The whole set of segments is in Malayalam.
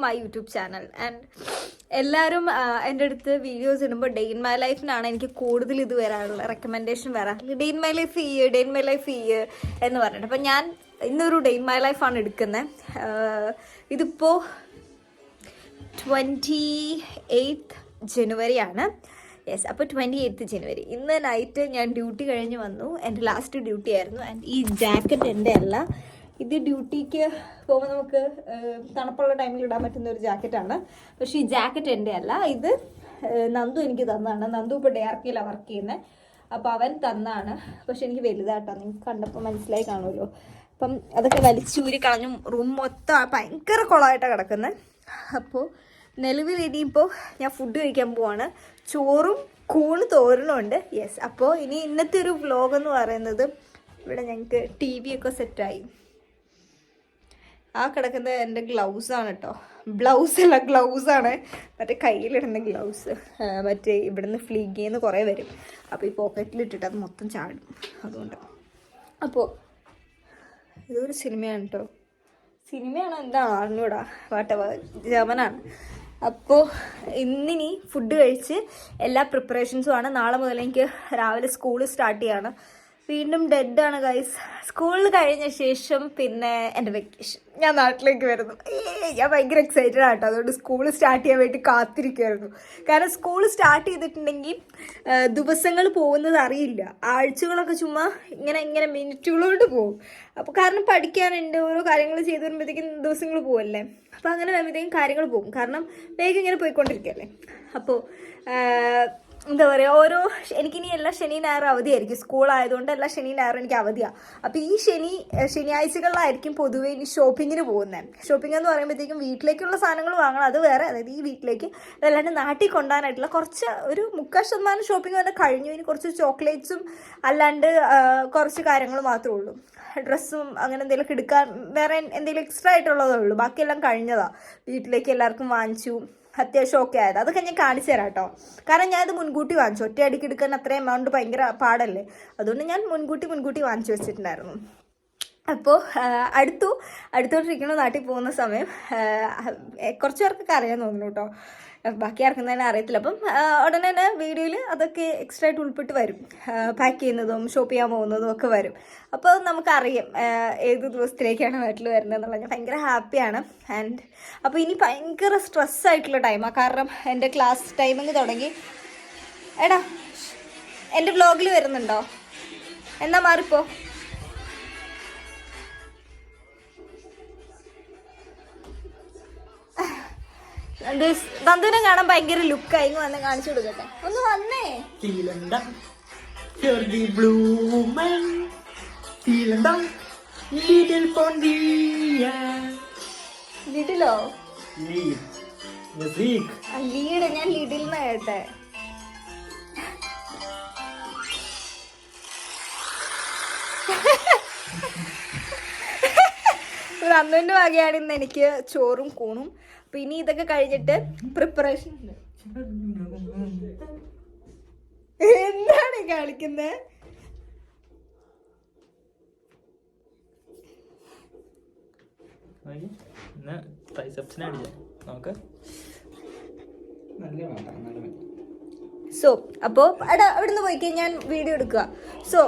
My YouTube channel. ആൻഡ് എല്ലാവരും എൻ്റെ അടുത്ത് വീഡിയോസ് ഇടുമ്പോൾ ഡേ ഇൻ മൈ ലൈഫിനാണ് എനിക്ക് കൂടുതൽ ഇത് വരാറുള്ളത്, റെക്കമെൻഡേഷൻ വരാറുള്ളത്. ഡേ ഇൻ മൈ ലൈഫ് എന്ന് പറഞ്ഞിട്ട്. അപ്പം ഞാൻ ഇന്നൊരു ഡേ ഇൻ മൈ ലൈഫാണ് എടുക്കുന്നത്. ഇതിപ്പോൾ 28th ജനുവരിയാണ്. യെസ്, അപ്പോൾ 28th ജനുവരി. ഇന്ന് നൈറ്റ് ഞാൻ ഡ്യൂട്ടി കഴിഞ്ഞ് വന്നു. എൻ്റെ ലാസ്റ്റ് ഡ്യൂട്ടി ആയിരുന്നു. ആൻഡ് ഈ ജാക്കറ്റ് എൻ്റെ അല്ല, ഇത് ഡ്യൂട്ടിക്ക് പോകുമ്പോൾ നമുക്ക് തണുപ്പുള്ള ടൈമിൽ ഇടാൻ പറ്റുന്ന ഒരു ജാക്കറ്റാണ്. പക്ഷേ ഈ ജാക്കറ്റ് എൻ്റെ അല്ല, ഇത് നന്ദു എനിക്ക് തന്നതാണ്. നന്ദു ഇപ്പോൾ DRKയിലാണ് വർക്ക് ചെയ്യുന്നത്. അപ്പോൾ അവൻ തന്നാണ്. പക്ഷെ എനിക്ക് വലുതാട്ടോ, നിങ്ങൾക്ക് കണ്ടപ്പോൾ മനസ്സിലായി കാണുമല്ലോ. അപ്പം അതൊക്കെ വലിച്ചൂരി കളഞ്ഞു. റൂം മൊത്തം ഭയങ്കര കുളമായിട്ടാണ് കിടക്കുന്നത്. അപ്പോൾ നിലവിൽ ഇനിയിപ്പോൾ ഞാൻ ഫുഡ് കഴിക്കാൻ പോവാണ്. ചോറും കൂണ് തോരനും ഉണ്ട്. യെസ്, അപ്പോൾ ഇന്നത്തെ ഒരു വ്ലോഗ് എന്ന് പറയുന്നത്, ഇവിടെ ഞങ്ങൾക്ക് TV ഒക്കെ സെറ്റായി. ആ കിടക്കുന്നത് എൻ്റെ ഗ്ലൗസാണ് കേട്ടോ. ബ്ലൗസല്ല, ഗ്ലൗസാണ്. മറ്റേ കയ്യിലിടുന്ന ഗ്ലൗസ്. മറ്റേ ഇവിടുന്ന് ഫ്ലീഗിന്ന് കുറേ വരും. അപ്പോൾ ഈ പോക്കറ്റിലിട്ടിട്ട് അത് മൊത്തം ചാടും. അതുകൊണ്ട് അപ്പോൾ ഇതൊരു സിനിമയാണ് കേട്ടോ. സിനിമയാണോ എന്താണോ അറിഞ്ഞൂടാ, ജർമ്മനാണ്. അപ്പോൾ ഇന്നിനി ഫുഡ് കഴിച്ച് എല്ലാ പ്രിപ്പറേഷൻസും ആണ്. നാളെ മുതൽ എനിക്ക് രാവിലെ സ്കൂൾ സ്റ്റാർട്ട് ചെയ്യാണ്. വീണ്ടും ഡെഡാണ് ഗൈസ്. സ്കൂളിൽ കഴിഞ്ഞ ശേഷം പിന്നെ എൻ്റെ വെക്കേഷൻ, ഞാൻ നാട്ടിലേക്ക് വരുന്നു. ഞാൻ ഭയങ്കര എക്സൈറ്റഡ് ആട്ടോ. അതുകൊണ്ട് സ്കൂൾ സ്റ്റാർട്ട് ചെയ്യാൻ വേണ്ടി കാത്തിരിക്കുമായിരുന്നു. കാരണം സ്കൂൾ സ്റ്റാർട്ട് ചെയ്തിട്ടുണ്ടെങ്കിൽ ദിവസങ്ങൾ പോകുന്നത് അറിയില്ല. ആഴ്ചകളൊക്കെ ചുമ്മാ ഇങ്ങനെ മിനിറ്റുകളോട് പോകും. അപ്പോൾ കാരണം പഠിക്കാനുണ്ട്, ഓരോ കാര്യങ്ങൾ ചെയ്ത് വരുമ്പോഴത്തേക്കും ദിവസങ്ങൾ പോവല്ലേ. അപ്പോൾ അങ്ങനെ വരുമ്പോഴത്തേക്കും കാര്യങ്ങൾ പോകും. കാരണം വേഗം ഇങ്ങനെ പോയിക്കൊണ്ടിരിക്കുകയല്ലേ. അപ്പോൾ എന്താ പറയുക, എനിക്കിനി എല്ലാ ശനി ഞായറും അവധിയായിരിക്കും. സ്കൂളായതുകൊണ്ട് എല്ലാ ശനി ഞായറും എനിക്ക് അവധിയാണ്. അപ്പോൾ ഈ ശനിയാഴ്ചകളിലായിരിക്കും പൊതുവേ ഇനി ഷോപ്പിങ്ങിന് പോകുന്നത്. ഷോപ്പിംഗ് എന്ന് പറയുമ്പോഴത്തേക്കും വീട്ടിലേക്കുള്ള സാധനങ്ങൾ വാങ്ങണം, അത് വേറെ. അതായത് ഈ വീട്ടിലേക്ക്, അതല്ലാണ്ട് നാട്ടിൽ കൊണ്ടുപോകാനായിട്ടുള്ള കുറച്ച് ഒരു 30% ഷോപ്പിംഗ് തന്നെ കഴിഞ്ഞു. ഇനി കുറച്ച് ചോക്ലേറ്റ്സും അല്ലാണ്ട് കുറച്ച് കാര്യങ്ങൾ മാത്രമേ ഉള്ളൂ. ഡ്രസ്സും അങ്ങനെ എന്തെങ്കിലുമൊക്കെ എടുക്കാൻ വേറെ എന്തെങ്കിലും എക്സ്ട്രാ ആയിട്ടുള്ളതേ ഉള്ളൂ. ബാക്കിയെല്ലാം കഴിഞ്ഞതാണ്. വീട്ടിലേക്ക് എല്ലാവർക്കും വാങ്ങിച്ചു, അത്യാവശ്യം ഒക്കെ ആയത്. അതൊക്കെ ഞാൻ കാണിച്ചു തരാം കേട്ടോ. കാരണം ഞാനത് മുൻകൂട്ടി വാങ്ങിച്ചു. ഒറ്റയടിക്ക് എടുക്കാൻ അത്രയും എമൗണ്ട് ഭയങ്കര പാടല്ലേ. അതുകൊണ്ട് ഞാൻ മുൻകൂട്ടി വാങ്ങിച്ചു വെച്ചിട്ടുണ്ടായിരുന്നു. അപ്പോൾ അടുത്തോട്ടിരിക്കണ നാട്ടിൽ പോകുന്ന സമയം കുറച്ച് പേർക്കൊക്കെ അറിയാൻ തോന്നുന്നു കേട്ടോ. ബാക്കി ആർക്കും തന്നെ അറിയത്തില്ല. അപ്പം ഉടനെ തന്നെ വീഡിയോയിൽ അതൊക്കെ എക്സ്ട്രാ ആയിട്ട് ഉൾപ്പെട്ട് വരും. പാക്ക് ചെയ്യുന്നതും ഷോപ്പ് ചെയ്യാൻ പോകുന്നതും ഒക്കെ വരും. അപ്പോൾ നമുക്കറിയാം ഏത് ദിവസത്തിലേക്കാണ് നാട്ടിൽ വരുന്നത് എന്നുള്ളത്. ഞാൻ ഭയങ്കര ഹാപ്പിയാണ്. ആൻഡ് അപ്പോൾ ഇനി ഭയങ്കര സ്ട്രെസ്സായിട്ടുള്ള ടൈമാണ്. കാരണം എൻ്റെ ക്ലാസ് ടൈമിങ് തുടങ്ങി. എടാ, എൻ്റെ വ്ലോഗിൽ വരുന്നുണ്ടോ? എന്നാ മാറിപ്പോ. നന്ദുവിനെ കാണാൻ ഭയങ്കര ലുക്കായി. വന്ന് കാണിച്ചു കൊടുക്കട്ടെ. ഒന്ന് വന്നേ. ലിഡിലോ? ലീഡ്. ഞാൻ ലിഡിൽ എന്നാ കേട്ടെ. നന്ദുവിന്റെ വകയാണ് ഇന്ന് എനിക്ക് ചോറും കൂണും. അപ്പൊ ഇനി ഇതൊക്കെ കഴിഞ്ഞിട്ട് പ്രിപ്പറേഷൻ. എന്താണ് കളിക്കുന്നത്? സോ അപ്പോ അവിടുന്ന് പോയിക്കേ, ഞാൻ വീഡിയോ എടുക്കുക. സോ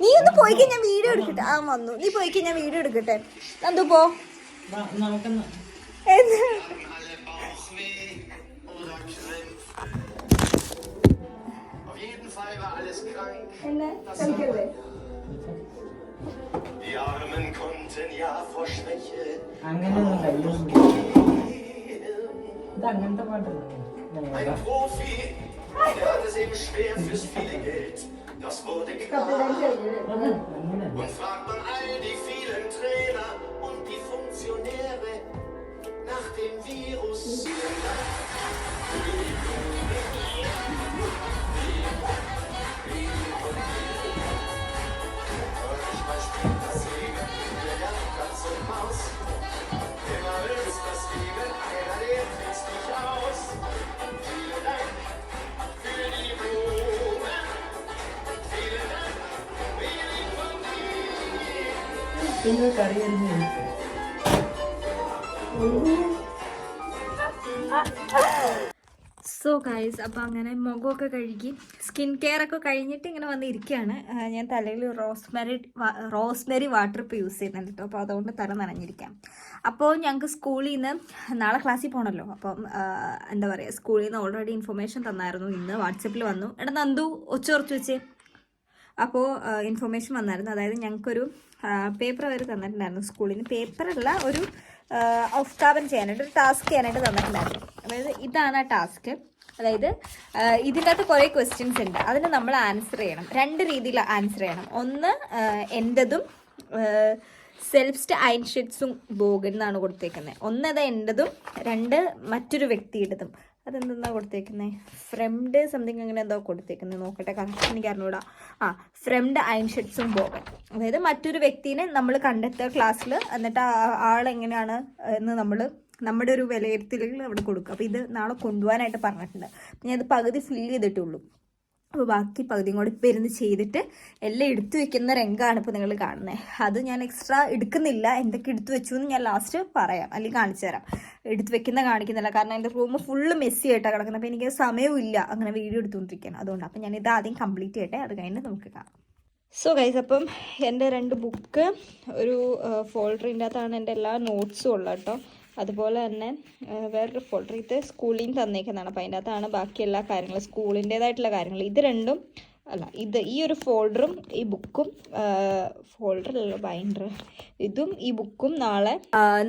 നീ ഒന്ന് പോയിക്കേ, ഞാൻ വീഡിയോ എടുക്കട്ടെ. വന്നു. നീ പോയിക്കേ, ഞാൻ വീഡിയോ എടുക്കട്ടെ. നന്ദു പോ. അങ്ങനത്തെ പാട്ടല്ലേ? Der hat es eben schwer fürs viele Geld. Das wurde klar. Und fragt man all die vielen Trainer und die Funktionäre nach dem Virus. പിന്നെ കറി തന്നെ സോ ഗൈസ്, അപ്പോൾ അങ്ങനെ മുഖമൊക്കെ കഴുകി സ്കിൻ കെയർ ഒക്കെ കഴിഞ്ഞിട്ട് ഇങ്ങനെ വന്നിരിക്കുകയാണ്. ഞാൻ തലയിൽ റോസ്മെറി വാട്ടർ ഇപ്പോൾ യൂസ് ചെയ്യുന്നുണ്ട് കേട്ടോ. അപ്പോൾ അതുകൊണ്ട് തല നനഞ്ഞിരിക്കാം. അപ്പോൾ ഞങ്ങൾക്ക് സ്കൂളിൽ നിന്ന് നാളെ ക്ലാസ്സിൽ പോകണമല്ലോ. അപ്പം എന്താ പറയുക, സ്കൂളിൽ നിന്ന് ഓൾറെഡി ഇൻഫർമേഷൻ തന്നായിരുന്നു. ഇന്ന് വാട്സപ്പിൽ വന്നു, എടാ നന്ദു ഒച്ചുറച്ച് വെച്ചേ. അപ്പോൾ ഇൻഫർമേഷൻ വന്നായിരുന്നു. അതായത് ഞങ്ങൾക്കൊരു പേപ്പർ അവർ തന്നിട്ടുണ്ടായിരുന്നു സ്കൂളിൽ നിന്ന്. പേപ്പറല്ല, ഒരു ഔഫ്താപനം ചെയ്യാനായിട്ട്, ഒരു ടാസ്ക് ചെയ്യാനായിട്ട് തന്നിട്ടുണ്ടായിരുന്നു. അതായത് ഇതാണ് ആ ടാസ്ക്. അതായത് ഇതിൻ്റെ അകത്ത് കുറേ ക്വസ്റ്റ്യൻസ് ഉണ്ട്. അതിന് നമ്മൾ ആൻസർ ചെയ്യണം. 2 രീതിയിൽ ആൻസർ ചെയ്യണം. ഒന്ന് എൻ്റെതും സെൽഫ്സ്റ്റ് ഐൻഷെറ്റ്സും ബോഗൻ എന്നാണ് കൊടുത്തേക്കുന്നത്. അത് എൻ്റെതും 2 മറ്റൊരു വ്യക്തിയുടേതും. അതെന്താ കൊടുത്തേക്കുന്നത്, ഫ്രെംഡ് സംതിങ് അങ്ങനെ എന്തോ കൊടുത്തേക്കുന്നത്. നോക്കട്ടെ, കറക്റ്റ് എനിക്ക് അറിഞ്ഞൂടാ. ഫ്രെംഡ് ഐൻഷെറ്റ്സും ബോഗൻ. അതായത് മറ്റൊരു വ്യക്തിനെ നമ്മൾ കണ്ടെത്തുക ക്ലാസ്സിൽ, എന്നിട്ട് ആളെങ്ങനെയാണ് എന്ന് നമ്മുടെ ഒരു വിലയിരുത്തലുകൾ അവിടെ കൊടുക്കുക. അപ്പോൾ ഇത് നാളെ കൊണ്ടുപോകാനായിട്ട് പറഞ്ഞിട്ടുണ്ട്. ഞാൻ അത് പകുതി ഫില്ല് ചെയ്തിട്ടുള്ളൂ. അപ്പോൾ ബാക്കി പകുതിയും കൂടി ഇപ്പോൾ ഇരുന്ന് ചെയ്തിട്ട് എല്ലാം എടുത്തു വെക്കുന്ന രംഗമാണ് ഇപ്പോൾ നിങ്ങൾ കാണുന്നത്. അത് ഞാൻ എക്സ്ട്രാ എടുക്കുന്നില്ല. എന്തൊക്കെ എടുത്തു വെച്ചു എന്ന് ഞാൻ ലാസ്റ്റ് പറയാം, അല്ലെങ്കിൽ കാണിച്ചു തരാം. എടുത്തു വെക്കുന്ന കാണിക്കുന്നില്ല, കാരണം എൻ്റെ റൂം ഫുള്ള് മെസ്സി ആയിട്ടാണ് കിടക്കുന്നത്. അപ്പോൾ എനിക്ക് സമയവും ഇല്ല അങ്ങനെ വീഡിയോ എടുത്തുകൊണ്ടിരിക്കാൻ. അതുകൊണ്ട് അപ്പം ഞാനിത് ആദ്യം കംപ്ലീറ്റ് ചെയ്യട്ടെ, അത് കഴിഞ്ഞ് നമുക്ക് കാണാം. സോ ഗൈസ്, അപ്പം എൻ്റെ 2 ബുക്ക് ഒരു ഫോൾഡറിൻ്റെ അകത്താണ് എൻ്റെ എല്ലാ നോട്ട്സും ഉള്ളത് കേട്ടോ. അതുപോലെ തന്നെ വേറൊരു ഫോൾഡർ, ഇത് സ്കൂളിൽ നിന്ന് തന്നേക്കുന്നതാണ്. അപ്പോൾ അതിൻ്റെ അകത്താണ് ബാക്കി എല്ലാ കാര്യങ്ങളും, സ്കൂളിൻ്റേതായിട്ടുള്ള കാര്യങ്ങൾ. ഇത് രണ്ടും അല്ല, ഈ ഒരു ഫോൾഡറും ഈ ബുക്കും, ഫോൾഡറല്ലോ ബൈൻഡർ, ഇതും ഈ ബുക്കും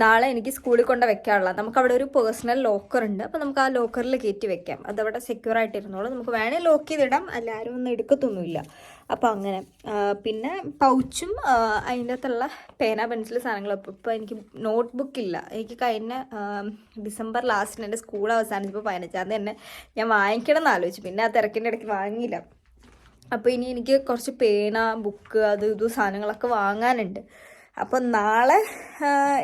നാളെ എനിക്ക് സ്കൂളിൽ കൊണ്ട് വെക്കാനുള്ള, നമുക്ക് അവിടെ ഒരു പേഴ്സണൽ ലോക്കർ ഉണ്ട്. അപ്പോൾ നമുക്ക് ആ ലോക്കറിൽ കയറ്റി വെക്കാം. അതവിടെ സെക്യൂർ ആയിട്ടിരുന്നോളൂ. നമുക്ക് വേണേൽ ലോക്ക് ചെയ്തിടാം, എല്ലാവരും ഒന്നും എടുക്കത്തൊന്നുമില്ല. അപ്പോൾ അങ്ങനെ പിന്നെ പൗച്ചും അതിൻ്റെ അകത്തുള്ള പേന പെൻസിൽ സാധനങ്ങൾ. ഇപ്പോൾ എനിക്ക് നോട്ട് ബുക്കില്ല. എനിക്ക് കഴിഞ്ഞ ഡിസംബർ ലാസ്റ്റിന് എൻ്റെ സ്കൂൾ അവസാനിച്ചപ്പോൾ 15-ാം തീയതി തന്നെ ഞാൻ വാങ്ങിക്കണം എന്ന് ആലോചിച്ചു. പിന്നെ ആ തിരക്കിൻ്റെ ഇടയ്ക്ക് വാങ്ങിയില്ല. അപ്പോൾ ഇനി എനിക്ക് കുറച്ച് പേന, ബുക്ക്, ഇതും സാധനങ്ങളൊക്കെ വാങ്ങാനുണ്ട്. അപ്പോൾ നാളെ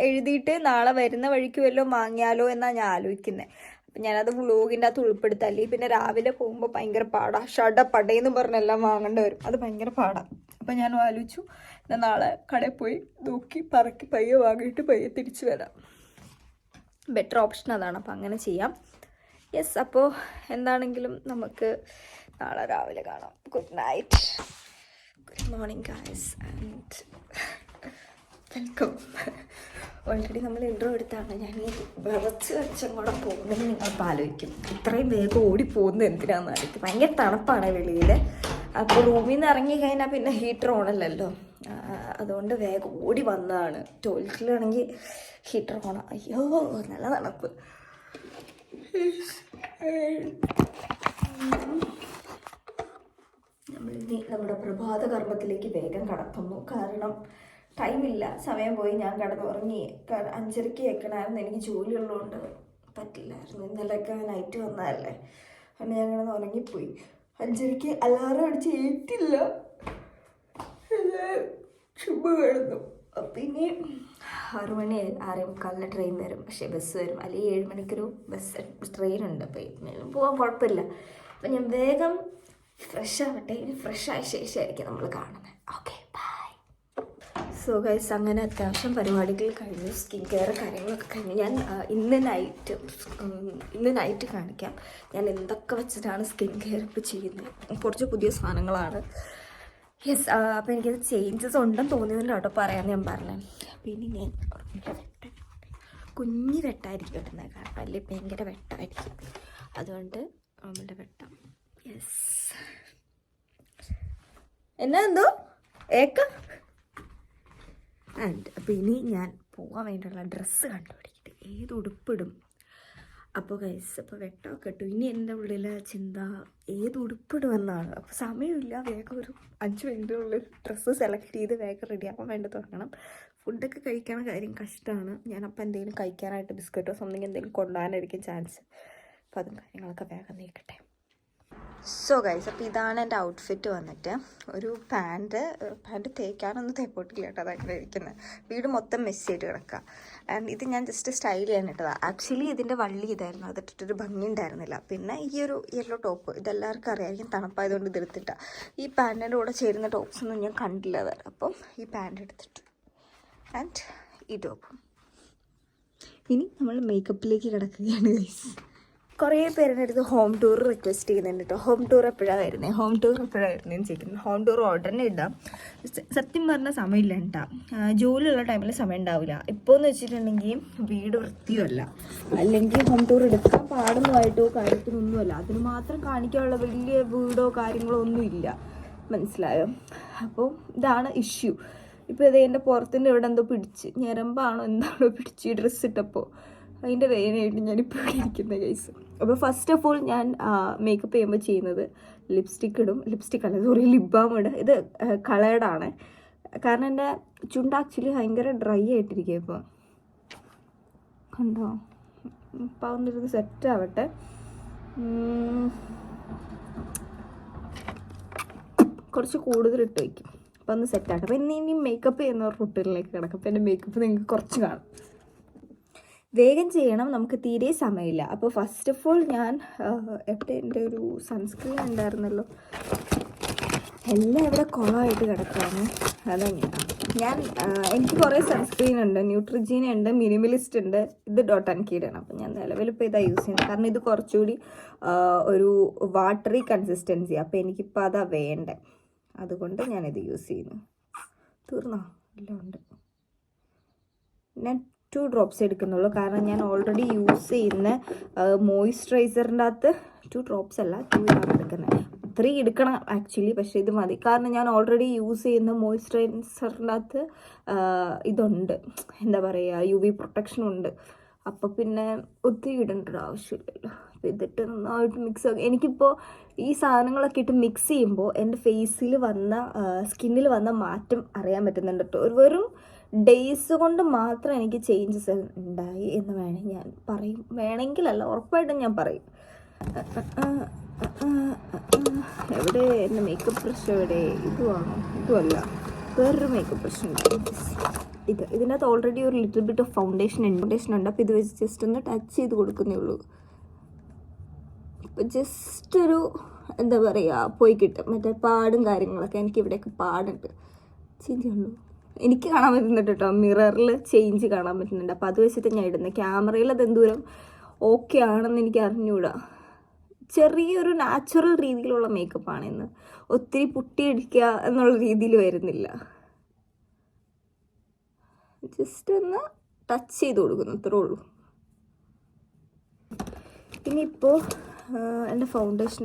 എഴുതിയിട്ട് നാളെ വരുന്ന വഴിക്ക് വല്ലതും വാങ്ങിയാലോ എന്നാണ് ഞാൻ ആലോചിക്കുന്നത്. അപ്പം ഞാനത് വ്ലോഗിൻ്റെ അകത്ത് ഉൾപ്പെടുത്താം. അല്ലെങ്കിൽ പിന്നെ രാവിലെ പോകുമ്പോൾ ഭയങ്കര പാടാണ്. പടയെന്ന് പറഞ്ഞെല്ലാം വാങ്ങേണ്ടി വരും. അത് ഭയങ്കര പാടാണ്. അപ്പം ഞാൻ ആലോചിച്ചു, ഞാൻ നാളെ കടയിൽ പോയി നോക്കി പറക്കി പയ്യെ വാങ്ങിയിട്ട് പയ്യെ തിരിച്ചു വരാം. ബെറ്റർ ഓപ്ഷൻ അതാണ്. അപ്പം അങ്ങനെ ചെയ്യാം. യെസ്, അപ്പോൾ എന്താണെങ്കിലും നമുക്ക് നാളെ രാവിലെ കാണാം. Good night, good morning guys and welcome. Already നമ്മൾ ഇൻട്രോ എടുത്താണ്. ഞാൻ ഈ വിറച്ച് വെച്ചും കൂടെ പോകുന്നത് നിങ്ങൾക്ക് ആലോചിക്കും. ഇത്രയും വേഗം ഓടിപ്പോകുന്നത് എന്തിനാണെന്ന് ആലോചിക്കും. ഭയങ്കര തണുപ്പാണ് വെളിയിൽ. അപ്പോൾ റൂമിൽ നിന്ന് ഇറങ്ങി കഴിഞ്ഞാൽ പിന്നെ ഹീറ്റർ ഓണല്ലല്ലോ. അതുകൊണ്ട് വേഗം ഓടി വന്നതാണ്. ടോയ്ലറ്റിലാണെങ്കിൽ ഹീറ്റർ ഓണം. അയ്യോ നല്ല തണുപ്പ്. നമ്മളിനി നമ്മുടെ പ്രഭാത കർമ്മത്തിലേക്ക് വേഗം കടക്കുന്നു. കാരണം ടൈമില്ല, സമയം പോയി. ഞാൻ കിടന്നുറങ്ങി. 5:30 വെക്കണമായിരുന്നു. എനിക്ക് ജോലിയുള്ളതുകൊണ്ട് പറ്റില്ലായിരുന്നു. ഇന്നലെയൊക്കെ നൈറ്റ് വന്നതല്ലേ, അങ്ങനെ ഞാൻ കിടന്ന് ഉറങ്ങിപ്പോയി. 5:30 അലാറം അടിച്ച് ഏറ്റില്ല, ചുമ്മാ കിടന്നു. അപ്പം ഇനി 6 മണി 6:45 ട്രെയിൻ വരും. പക്ഷേ ബസ് വരും, അല്ലെങ്കിൽ 7 മണിക്കൊരു ട്രെയിൻ ഉണ്ട്. അപ്പോൾ 8 മണി പോകാൻ കുഴപ്പമില്ല. അപ്പം ഞാൻ വേഗം ഫ്രഷ് ആവട്ടെ. ഇനി ഫ്രഷ് ആയ ശേഷമായിരിക്കും നമ്മൾ കാണുന്നത്. Okay, by. സോ ഗൈസ്, അങ്ങനെ അത്യാവശ്യം പരിപാടികൾ കഴിഞ്ഞു. സ്കിൻ കെയർ കാര്യങ്ങളൊക്കെ കഴിഞ്ഞു. ഞാൻ ഇന്ന് നൈറ്റ് കാണിക്കാം ഞാൻ എന്തൊക്കെ വെച്ചിട്ടാണ് സ്കിൻ കെയർ ഇപ്പോൾ ചെയ്യുന്നത്. കുറച്ച് പുതിയ സാധനങ്ങളാണ്. യെസ്, അപ്പോൾ എനിക്കത് ചേഞ്ചസ് ഉണ്ടെന്ന് തോന്നിയതുകൊണ്ട് കേട്ടോ പറയാമെന്ന് ഞാൻ പറഞ്ഞത്. അപ്പോൾ ഇനി ഞാൻ കുഞ്ഞ് വെട്ടായിരിക്കും കിട്ടുന്നത്. കാരണം അല്ലേ ഭയങ്കര വെട്ടായിരിക്കും. അതുകൊണ്ട് നമ്മളുടെ വെട്ടാം. യെസ്, എന്നാ എന്തോ ഏക്ക ആൻഡ് അപ്പോൾ ഇനി ഞാൻ പോകാൻ വേണ്ടിയുള്ള ഡ്രസ്സ് കണ്ടുപിടിക്കട്ടെ, ഏത് ഉടുപ്പിടും. അപ്പോൾ ഗൈസ്, അപ്പോൾ വെട്ടമൊക്കെ ഇട്ടു. ഇനി എൻ്റെ ഉള്ളിൽ ചിന്ത ഏത് ഉടുപ്പിടുമെന്നാണ്. അപ്പോൾ സമയമില്ല. വേഗം ഒരു 5 മിനിറ്റിനുള്ളിൽ ഡ്രസ്സ് സെലക്ട് ചെയ്ത് വേഗം റെഡിയാക്കാൻ വേണ്ടി തുടങ്ങണം. ഫുഡൊക്കെ കഴിക്കണ കാര്യം കഷ്ടമാണ്. ഞാനപ്പോൾ എന്തെങ്കിലും കഴിക്കാനായിട്ട് ബിസ്ക്കറ്റോ സംതിങ് എന്തെങ്കിലും കൊണ്ടുപോകാനായിരിക്കും ചാൻസ്. അപ്പോൾ അതും കാര്യങ്ങളൊക്കെ വേഗം നീക്കട്ടെ. സോ ഗൈസ്, അപ്പോൾ ഇതാണ് എൻ്റെ ഔട്ട്ഫിറ്റ് വന്നിട്ട്. ഒരു പാൻറ്റ് തേക്കാനൊന്നും തേപ്പോട്ടില്ല കേട്ടോ, അതങ്ങനെ ഇരിക്കുന്നത്. വീട് മൊത്തം മെസ്സിയായിട്ട് കിടക്കുക. ആൻഡ് ഇത് ഞാൻ ജസ്റ്റ് സ്റ്റൈൽ ചെയ്യാൻ ഇട്ടതാണ്. ആക്ച്വലി ഇതിൻ്റെ വള്ളി ഇതായിരുന്നു, അതിട്ടിട്ടൊരു ഭംഗി ഉണ്ടായിരുന്നില്ല. പിന്നെ ഈ ഒരു യെല്ലോ ടോപ്പ്, ഇതെല്ലാവർക്കും അറിയാമായിരിക്കും, തണുപ്പായതുകൊണ്ട് ഇതെടുത്തിട്ടാണ്. ഈ പാൻറ്റിൻ്റെ കൂടെ ചേരുന്ന ടോപ്സൊന്നും ഞാൻ കണ്ടില്ല വേറെ. അപ്പം ഈ പാൻറ്റ് എടുത്തിട്ട് ആൻഡ് ഈ ടോപ്പും. ഇനി നമ്മൾ മേക്കപ്പിലേക്ക് കിടക്കുകയാണ് ഗൈസ്. കുറേ പേരുടെ അടുത്ത് ഹോം ടൂർ റിക്വസ്റ്റ് ചെയ്യുന്നുണ്ട് കേട്ടോ. ഹോം ടൂർ എപ്പോഴാണ് വരുന്നത്, ഹോം ടൂർ എപ്പോഴാണ് വരുന്നതെന്ന് ചോദിക്കുന്നത്. ഹോം ടൂർ ഉടനെ ഇടാം. സത്യം പറഞ്ഞാൽ സമയമില്ല കേട്ടോ. ജോലിയുള്ള ടൈമിൽ സമയം ഉണ്ടാവില്ല. ഇപ്പോൾ എന്ന് വെച്ചിട്ടുണ്ടെങ്കിൽ വീട് വൃത്തിയുമല്ല, അല്ലെങ്കിൽ ഹോം ടൂർ എടുക്കാൻ പാടുന്നതായിട്ടോ കാര്യത്തിനൊന്നുമല്ല. അതിന് മാത്രം കാണിക്കാനുള്ള വലിയ വീടോ കാര്യങ്ങളോ ഒന്നുമില്ല, മനസ്സിലായോ? അപ്പോൾ ഇതാണ് ഇഷ്യൂ. ഇപ്പോൾ ഇത് എൻ്റെ പുറത്തിൻ്റെ ഇവിടെ എന്തോ പിടിച്ച്, ഞരമ്പാണോ എന്താണോ പിടിച്ച് ഡ്രസ്സ് ഇട്ടപ്പോൾ, അതിൻ്റെ വേദനയായിട്ട് ഞാനിപ്പോൾ ഇവിടെ ഇരിക്കുന്നത് ഗൈസ്. അപ്പോൾ ഫസ്റ്റ് ഓഫ് ഓൾ ഞാൻ മേക്കപ്പ് ചെയ്യുമ്പോൾ ചെയ്യുന്നത് ലിപ്സ്റ്റിക് ഇടും. ലിപ്സ്റ്റിക് അല്ല, സോറി, ലിപ് ബാം ഇടും. ഇത് കളേർഡാണ്. കാരണം എൻ്റെ ചുണ്ട് ആക്ച്വലി ഭയങ്കര ഡ്രൈ ആയിട്ടിരിക്കുക ഇപ്പോൾ. കണ്ടോ? ഇപ്പം അതൊന്നിരുന്ന് സെറ്റ് ആവട്ടെ. കുറച്ച് കൂടുതൽ ഇട്ട് വയ്ക്കും, അപ്പം ഒന്ന് സെറ്റാകട്ടെ. അപ്പം ഇനി മേക്കപ്പ് ചെയ്യുന്ന റൂട്ടിലേക്ക് കിടക്കും. അപ്പം എൻ്റെ മേക്കപ്പ് നിങ്ങൾക്ക് കുറച്ച് കാണും. വേഗം ചെയ്യണം, നമുക്ക് തീരെ സമയമില്ല. അപ്പോൾ ഫസ്റ്റ് ഓഫ് ഓൾ ഞാൻ എവിടെ എൻ്റെ ഒരു സൺസ്ക്രീൻ ഉണ്ടായിരുന്നല്ലോ, എല്ലാം ഇവിടെ കുളമായിട്ട് കിടക്കുകയാണ്. അതെങ്ങനെയാണ് എനിക്ക് കുറേ സൺസ്ക്രീൻ ഉണ്ട്. ന്യൂട്രിജീന ഉണ്ട്, മിനിമലിസ്റ്റ് ഉണ്ട്, ഇത് ഡോട്ട് ആൻഡ് കീഡാണ്. അപ്പോൾ ഞാൻ നിലവിൽ ഇപ്പോൾ ഇതാണ് യൂസ് ചെയ്യുന്നത്. കാരണം ഇത് കുറച്ചുകൂടി ഒരു വാട്ടറി കൺസിസ്റ്റൻസി. അപ്പോൾ എനിക്കിപ്പോൾ അതാ വേണ്ടേ, അതുകൊണ്ട് ഞാനിത് യൂസ് ചെയ്യുന്നു. തീർന്നോ? എല്ലാം ഉണ്ട്. ഞാൻ 2 ഡ്രോപ്സ് എടുക്കുന്നുള്ളൂ. കാരണം ഞാൻ ഓൾറെഡി യൂസ് ചെയ്യുന്ന മോയ്സ്ചറൈസറിൻ്റെ അകത്ത് 2 ഡ്രോപ്സ് അല്ല, 2 ആണ് എടുക്കുന്നത്. 3 എടുക്കണം ആക്ച്വലി, പക്ഷേ ഇത് മതി. കാരണം ഞാൻ ഓൾറെഡി യൂസ് ചെയ്യുന്ന മോയ്സ്ചറൈസറിൻ്റെ അകത്ത് ഇതുണ്ട്, എന്താ പറയുക, UV പ്രൊട്ടക്ഷനും ഉണ്ട്. അപ്പോൾ പിന്നെ ഒത്തിരി ഇടേണ്ട ഒരു ആവശ്യമില്ലല്ലോ. അപ്പോൾ ഇതിട്ട് നന്നായിട്ട് മിക്സ് ആകും. എനിക്കിപ്പോൾ ഈ സാധനങ്ങളൊക്കെ ഇട്ട് മിക്സ് ചെയ്യുമ്പോൾ എൻ്റെ ഫേസിൽ വന്ന സ്കിന്നിൽ വന്ന മാറ്റം അറിയാൻ പറ്റുന്നുണ്ട് കേട്ടോ. വെറും ഡേയ്സ് കൊണ്ട് മാത്രം എനിക്ക് ചേഞ്ചസ് ഉണ്ടായി എന്ന് വേണമെങ്കിൽ ഞാൻ പറയും. വേണമെങ്കിലല്ല, ഉറപ്പായിട്ടും ഞാൻ പറയും. എവിടെ എൻ്റെ മേക്കപ്പ് ബ്രഷ് എവിടെ? ഇതുവാണോ? ഇതുമല്ല, വേറൊരു മേക്കപ്പ് ബ്രഷ് ഉണ്ട്. ഇതിനകത്ത് ഓൾറെഡി ഒരു ലിറ്റിൽ ബിറ്റ് ഓഫ് ഫൗണ്ടേഷൻ ഉണ്ട്. അപ്പോൾ ഇത് വെച്ച് ജസ്റ്റ് ഒന്ന് ടച്ച് ചെയ്ത് കൊടുക്കുന്നേ ഉള്ളൂ. അപ്പോൾ ജസ്റ്റ് ഒരു എന്താ പറയുക, പോയി കിട്ടും. മറ്റേ പാടും കാര്യങ്ങളൊക്കെ, എനിക്ക് ഇവിടെയൊക്കെ പാടുണ്ട്. ചിന്തയുള്ളൂ, എനിക്ക് കാണാൻ പറ്റുന്നുണ്ട് കേട്ടോ. മിററിൽ ചേഞ്ച് കാണാൻ പറ്റുന്നുണ്ട്. അപ്പോൾ അത് വെച്ചിട്ട് ഞാൻ ഇടുന്നത്. ക്യാമറയിൽ അത് എന്തോരം ഓക്കെ ആണെന്ന് എനിക്ക് അറിഞ്ഞുകൂടാ. ചെറിയൊരു നാച്ചുറൽ രീതിയിലുള്ള മേക്കപ്പാണ് ഇന്ന്. ഒത്തിരി പുട്ടിയടിക്കുക എന്നുള്ള രീതിയിൽ വരുന്നില്ല. ജസ്റ്റ് ഒന്ന് ടച്ച് ചെയ്ത് കൊടുക്കുന്നു, അത്രേ ഉള്ളൂ. ഇനിയിപ്പോൾ എൻ്റെ ഫൗണ്ടേഷൻ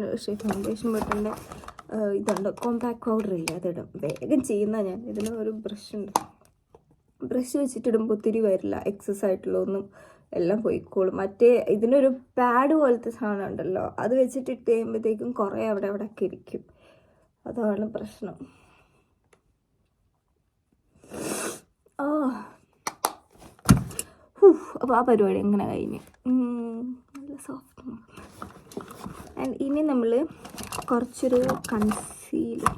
ബട്ടൻ്റെ ഇതുണ്ട്, കോമ്പാക്ട് പൗഡർ ഇല്ല, അതിടും. വേഗം ചെയ്യുന്ന ഞാൻ. ഇതിന് ഒരു ബ്രഷ് ഉണ്ട്. ബ്രഷ് വെച്ചിട്ടിടുമ്പോൾ ഒത്തിരി വരില്ല, എക്സസ് ആയിട്ടുള്ളതൊന്നും എല്ലാം പോയിക്കോളും. മറ്റേ ഇതിനൊരു പാഡ് പോലത്തെ സാധനം ഉണ്ടല്ലോ, അത് വെച്ചിട്ട് ഇട്ട് കഴിയുമ്പോഴത്തേക്കും കുറേ അവിടെ ഒക്കെ ഇരിക്കും. അതാണ് പ്രശ്നം. അപ്പോൾ ആ പരിപാടി എങ്ങനെ കഴിഞ്ഞു? നല്ല സോഫ്റ്റ്. ആൻഡ് ഇനി നമ്മൾ കുറച്ചൊരു കൺസീലർ.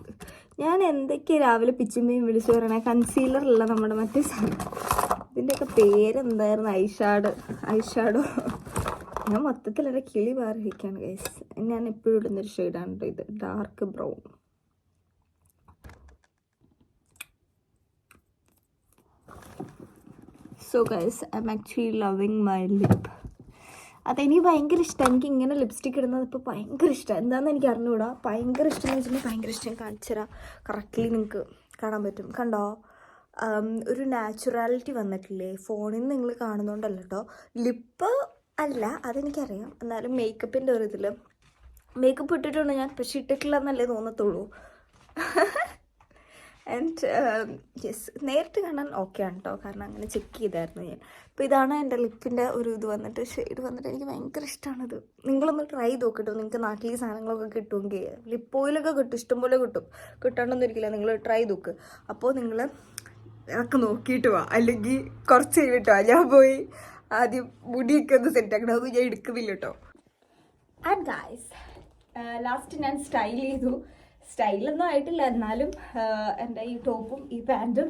ഞാൻ എന്തൊക്കെയാണ് രാവിലെ പിച്ചുമ്പയും വിളിച്ചു പറയണേ, കൺസീലറല്ല, നമ്മുടെ മറ്റേ സാധനം. ഇതിൻ്റെയൊക്കെ പേരെന്തായിരുന്നു? ഐഷാഡോ. ഞാൻ മൊത്തത്തിൽ എൻ്റെ കിളി മാറിയിരിക്കുകയാണ് ഗൈസ്. ഞാൻ എപ്പോഴും ഇടുന്നൊരു ഷെയ്ഡാണ് കേട്ടോ ഇത്, dark brown. So guys, I M actually loving my lip. അതെനിക്ക് ഭയങ്കര ഇഷ്ടമാണ്. എനിക്ക് ഇങ്ങനെ ലിപ്സ്റ്റിക് ഇടുന്നത് ഇപ്പോൾ ഭയങ്കര ഇഷ്ടമാണ്. എന്താണെന്ന് എനിക്ക് അറിഞ്ഞുകൂടാ. ഭയങ്കര ഇഷ്ടം എന്ന് വെച്ചിട്ടുണ്ടെങ്കിൽ ഭയങ്കര ഇഷ്ടം. കാണിച്ചുതരാം, കറക്റ്റ്ലി നിങ്ങൾക്ക് കാണാൻ പറ്റും. കണ്ടോ? ഒരു നാച്ചുറാലിറ്റി വന്നിട്ടില്ലേ? ഫോണിൽ നിന്ന് നിങ്ങൾ കാണുന്നതുകൊണ്ടല്ല കേട്ടോ. ലിപ്പ് അല്ല, അതെനിക്കറിയാം. എന്നാലും മേക്കപ്പിൻ്റെ ഒരു ഇതിൽ മേക്കപ്പ് ഇട്ടിട്ടുണ്ട് ഞാൻ, പക്ഷെ ഇട്ടിട്ടില്ല എന്നല്ലേ തോന്നത്തുള്ളൂ. ആൻഡ് യെസ്, നേരിട്ട് കാണാൻ ഓക്കെ ആണ് കേട്ടോ. കാരണം അങ്ങനെ ചെക്ക് ചെയ്തായിരുന്നു ഞാൻ. അപ്പോൾ ഇതാണ് എൻ്റെ ലിപ്പിൻ്റെ ഒരു ഇത് വന്നിട്ട്, ഷെയ്ഡ് വന്നിട്ട്. എനിക്ക് ഭയങ്കര ഇഷ്ടമാണിത്. നിങ്ങളൊന്ന് ട്രൈ നോക്കിട്ടോ. നിങ്ങൾക്ക് നാട്ടിൽ ഈ സാധനങ്ങളൊക്കെ കിട്ടുമെങ്കിൽ, ലിപ്പ് ഓയിലൊക്കെ കിട്ടും, ഇഷ്ടംപോലെ കിട്ടും. കിട്ടാണ്ടൊന്നും ഇരിക്കില്ല, നിങ്ങൾ ട്രൈ നോക്ക്. അപ്പോൾ നിങ്ങൾ ഇതൊക്കെ നോക്കിയിട്ട് വാ, അല്ലെങ്കിൽ കുറച്ച് കഴിഞ്ഞിട്ടോ. ഞാൻ പോയി ആദ്യം മുടിയൊക്കെ ഒന്ന് സെറ്റാക്കണം, അത് ഞാൻ എടുക്കുന്നില്ല കേട്ടോ. ആൻഡ് ഗായ്സ്, ലാസ്റ്റ് ഞാൻ സ്റ്റൈൽ ചെയ്തു. സ്റ്റൈലൊന്നും ആയിട്ടില്ല, എന്നാലും എൻ്റെ ഈ ടോപ്പും ഈ പാൻറ്റും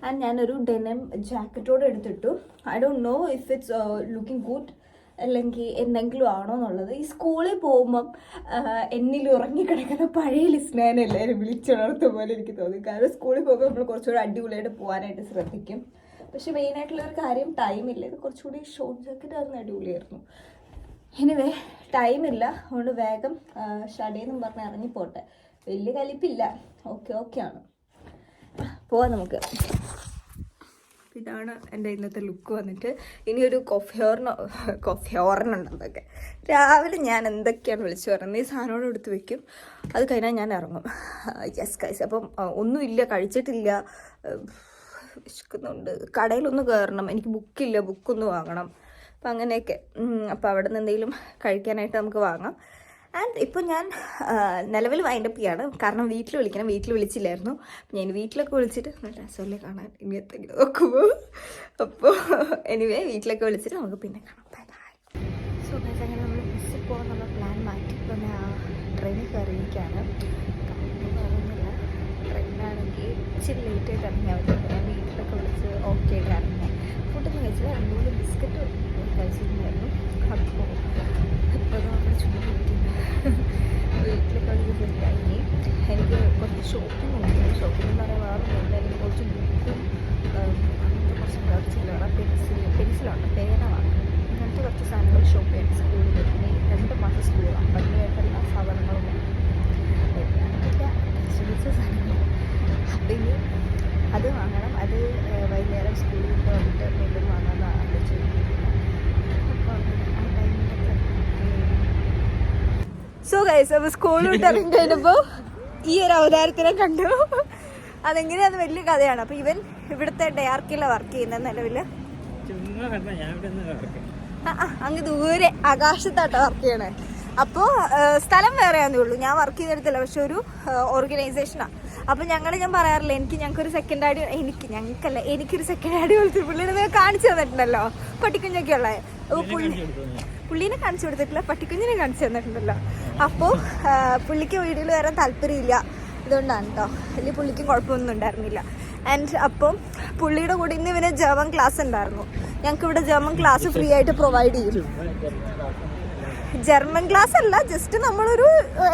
ആൻഡ് ഞാനൊരു ഡെനം ജാക്കറ്റോടെ എടുത്തിട്ടു. I don't know if it's looking good അല്ലെങ്കിൽ എന്തെങ്കിലും ആണോ എന്നുള്ളത്. ഈ സ്കൂളിൽ പോകുമ്പം എന്നിൽ ഉറങ്ങിക്കിടക്കുന്ന പഴയ ലിസ്നാനെ എല്ലാവരും വിളിച്ചുണർത്ത പോലെ എനിക്ക് തോന്നി. കാരണം സ്കൂളിൽ പോകുമ്പോൾ നമ്മൾ കുറച്ചുകൂടെ അടിപൊളിയായിട്ട് പോകാനായിട്ട് ശ്രദ്ധിക്കും. പക്ഷെ മെയിനായിട്ടുള്ളൊരു കാര്യം ടൈമില്ല. ഇത് കുറച്ചുകൂടി ഷോർട്ട് ജാക്കറ്റ് ആയിരുന്നു അടിപൊളിയായിരുന്നു. എനിവേ ടൈമില്ല, അതുകൊണ്ട് വേഗം ഷടേന്നും പറഞ്ഞ് ഇറങ്ങിപ്പോട്ടെ. വലിയ കലിപ്പില്ല, ഓക്കെ ആണ്. പോവാം നമുക്ക്. ഇതാണ് എൻ്റെ ഇന്നത്തെ ലുക്ക് വന്നിട്ട്. ഇനിയൊരു കോഫി ഹോറിനുണ്ട്. അതൊക്കെ രാവിലെ ഞാൻ എന്തൊക്കെയാണ് വിളിച്ചു പറയുന്നത്, ഈ സാധനോട് എടുത്ത് വെക്കും, അത് കഴിഞ്ഞാൽ ഞാൻ ഇറങ്ങും. Yes guys. അപ്പം ഒന്നുമില്ല, കഴിച്ചിട്ടില്ല, വിശക്കുന്നുണ്ട്, കടയിലൊന്ന് കയറണം, എനിക്ക് ബുക്കില്ല, ബുക്കൊന്ന് വാങ്ങണം. അപ്പം അങ്ങനെയൊക്കെ. അപ്പോൾ അവിടെ നിന്ന് എന്തെങ്കിലും കഴിക്കാനായിട്ട് നമുക്ക് വാങ്ങാം. ആൻഡ് ഇപ്പോൾ ഞാൻ നിലവിൽ വൈൻഡപ്പ് ചെയ്യാണ്, കാരണം വീട്ടിൽ വിളിക്കണം. വീട്ടിൽ വിളിച്ചില്ലായിരുന്നു. ഞാൻ വീട്ടിലൊക്കെ വിളിച്ചിട്ട് നല്ല രസമല്ലേ കാണാൻ, ഇനി എന്തെങ്കിലും നോക്കുമ്പോൾ. അപ്പോൾ എനിവേ വീട്ടിലൊക്കെ വിളിച്ചിട്ട് നമുക്ക് പിന്നെ കാണാം. Bye bye. സോ ഗൈസ്, അങ്ങനെ നമ്മൾ ബസ്സിൽ പോകാൻ നമ്മൾ പ്ലാൻ മാറ്റി. ഇപ്പോൾ ഞാൻ ട്രെയിനിൽ കയറിയിരിക്കുകയാണ്. പറയുന്നില്ല, ട്രെയിനാണെങ്കിൽ ഇച്ചിരി ലേറ്റായിട്ട് ഇറങ്ങിയാൽ മതി. ഞാൻ വീട്ടിലൊക്കെ വിളിച്ച് ഓക്കെ ആയിട്ട് ഇറങ്ങി. ഫുഡൊന്നും കഴിച്ചില്ല, 2 ബിസ്ക്കറ്റ് കഴിച്ചിട്ടുണ്ടായിരുന്നു. അപ്പോൾ ഇപ്പോൾ അവിടെ ചൂട് വീട്ടിലൊക്കെ സെറ്റായി. എനിക്ക് കുറച്ച് ഷോപ്പിംഗ് ഉണ്ട്. ഷോപ്പിംഗ് എന്ന് പറയാൻ വേറൊന്നുമില്ല, എനിക്ക് കുറച്ച് ബുക്കും അങ്ങനത്തെ കുറച്ച് ചില്ലറ പെൻസിലുണ്ട്, പേനമാണ്, അങ്ങനത്തെ കുറച്ച് സാധനങ്ങൾ ഷോപ്പ് ചെയ്യാൻ സ്കൂളിൽ. പിന്നെ 2 മാസം സ്കൂളാണ്, അപ്പം അതിനായിട്ട് എല്ലാ സാധനങ്ങളും വേണ്ടില്ല, ശ്രമിച്ച സാധനങ്ങൾ. അപ്പം ഇനി അത് വാങ്ങണം. അത് വൈകുന്നേരം സ്കൂളിൽ വിട്ട് വന്നിട്ട് വീണ്ടും വാങ്ങാമെന്ന് ആലോചിച്ചിരിക്കുന്നു. അപ്പോൾ ആ ടൈമിലൊക്കെ സോ ഗൈസ്, അപ്പോൾ സ്കൂൾ വിട്ട് ഇറങ്ങി കഴിഞ്ഞപ്പോൾ ഈ ഒരു അവതാരത്തിനെ കണ്ടു. അതെങ്ങനെയാന്ന് വലിയ കഥയാണ്. അപ്പോൾ ഇവൻ ഇവിടുത്തെ ഡയാർക്കിലാണ് വർക്ക് ചെയ്യുന്നത് നിലവിൽ. അങ്ങ് ദൂരെ ആകാശത്താട്ടോ വർക്ക് ചെയ്യണേ. അപ്പോൾ സ്ഥലം വേറെയാന്നേ ഉള്ളൂ, ഞാൻ വർക്ക് ചെയ്തെടുത്തില്ല, പക്ഷെ ഒരു ഓർഗനൈസേഷനാണ്. അപ്പോൾ ഞാൻ പറയാറില്ല, ഞങ്ങൾക്കൊരു സെക്കൻഡ് ആഡ്, എനിക്കൊരു സെക്കൻഡ് ആഡ് പോലത്തെ പുള്ളിനെ കാണിച്ചു തന്നിട്ടുണ്ടല്ലോ, പട്ടിക്കുഞ്ഞൊക്കെ ഉള്ളത്. അപ്പോൾ പുള്ളീനെ കാണിച്ചു കൊടുത്തിട്ടില്ല, പട്ടിക്കുഞ്ഞിനെ കാണിച്ചു തന്നിട്ടുണ്ടല്ലോ. അപ്പോൾ പുള്ളിക്ക് വീഡിയോയിൽ വരാൻ താല്പര്യമില്ല, ഇതുകൊണ്ടാണ് കേട്ടോ. അല്ലെങ്കിൽ പുള്ളിക്കും കുഴപ്പമൊന്നും ഉണ്ടായിരുന്നില്ല. ആൻഡ് അപ്പം പുള്ളിയുടെ കൂടെ ഇന്ന് ഇവന് ജർമ്മൻ ക്ലാസ് ഉണ്ടായിരുന്നു. ഞങ്ങൾക്ക് ഇവിടെ ജർമ്മൻ ക്ലാസ് ഫ്രീ ആയിട്ട് പ്രൊവൈഡ് ചെയ്യും. ജർമ്മൻ ക്ലാസ് അല്ല, ജസ്റ്റ് നമ്മളൊരു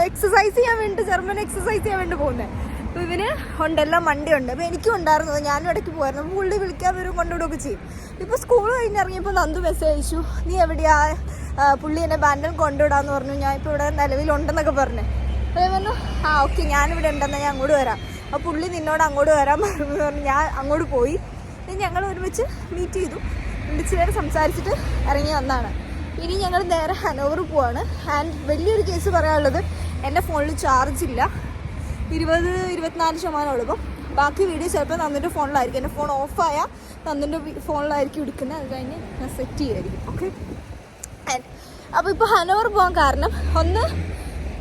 എക്സസൈസ് ചെയ്യാൻ വേണ്ടി, ജർമ്മൻ എക്സസൈസ് ചെയ്യാൻ വേണ്ടി പോകുന്നത്. അപ്പോൾ ഇവന് ഉണ്ടെല്ലാം വണ്ടിയുണ്ട്. അപ്പോൾ എനിക്കും ഉണ്ടായിരുന്നു, ഞാനും ഇടയ്ക്ക് പോയിരുന്നു. അപ്പോൾ പുള്ളി വിളിക്കാൻ വരും, കൊണ്ടുവിടുകയൊക്കെ ചെയ്യും. ഇപ്പോൾ സ്കൂൾ കഴിഞ്ഞിറങ്ങിയപ്പോൾ നന്ദു മെസ്സേജ് അയച്ചു, നീ എവിടെയാ, പുള്ളി എന്നെ ബാൻഡിൽ കൊണ്ടുവിടാന്ന് പറഞ്ഞു, ഞാൻ ഇപ്പോൾ ഇവിടെ നിലവിലുണ്ടെന്നൊക്കെ പറഞ്ഞു. അപ്പോൾ ഞാൻ പറഞ്ഞു ഓക്കെ, ഞാനിവിടെ ഉണ്ടെന്നാൽ ഞാൻ അങ്ങോട്ട് വരാം. അപ്പോൾ പുള്ളി നിന്നോട് അങ്ങോട്ട് വരാൻ പറഞ്ഞു. ഞാൻ അങ്ങോട്ട് പോയി. ഞങ്ങൾ ഒരുമിച്ച് മീറ്റ് ചെയ്തു, വിളിച്ച് നേരെ സംസാരിച്ചിട്ട് ഇറങ്ങി വന്നതാണ്. ഇനി ഞങ്ങൾ നേരെ ഹനോവർ പോവാണ്. ആൻഡ് വലിയൊരു കേസ് പറയാനുള്ളത്, എൻ്റെ ഫോണിൽ ചാർജ് ഇല്ല, 20-24% ഉള്ളൂ. ബാക്കി വീഡിയോ ചിലപ്പോൾ നന്നിൻ്റെ ഫോണിലായിരിക്കും. എൻ്റെ ഫോൺ ഓഫായാൽ നന്നിൻ്റെ ഫോണിലായിരിക്കും എടുക്കുന്നത്. അത് കഴിഞ്ഞ് ഞാൻ സെറ്റ് ചെയ്യുമായിരിക്കും. ഓക്കെ. അപ്പോൾ ഇപ്പോൾ ഹനോവർ പോകാൻ കാരണം, ഒന്ന്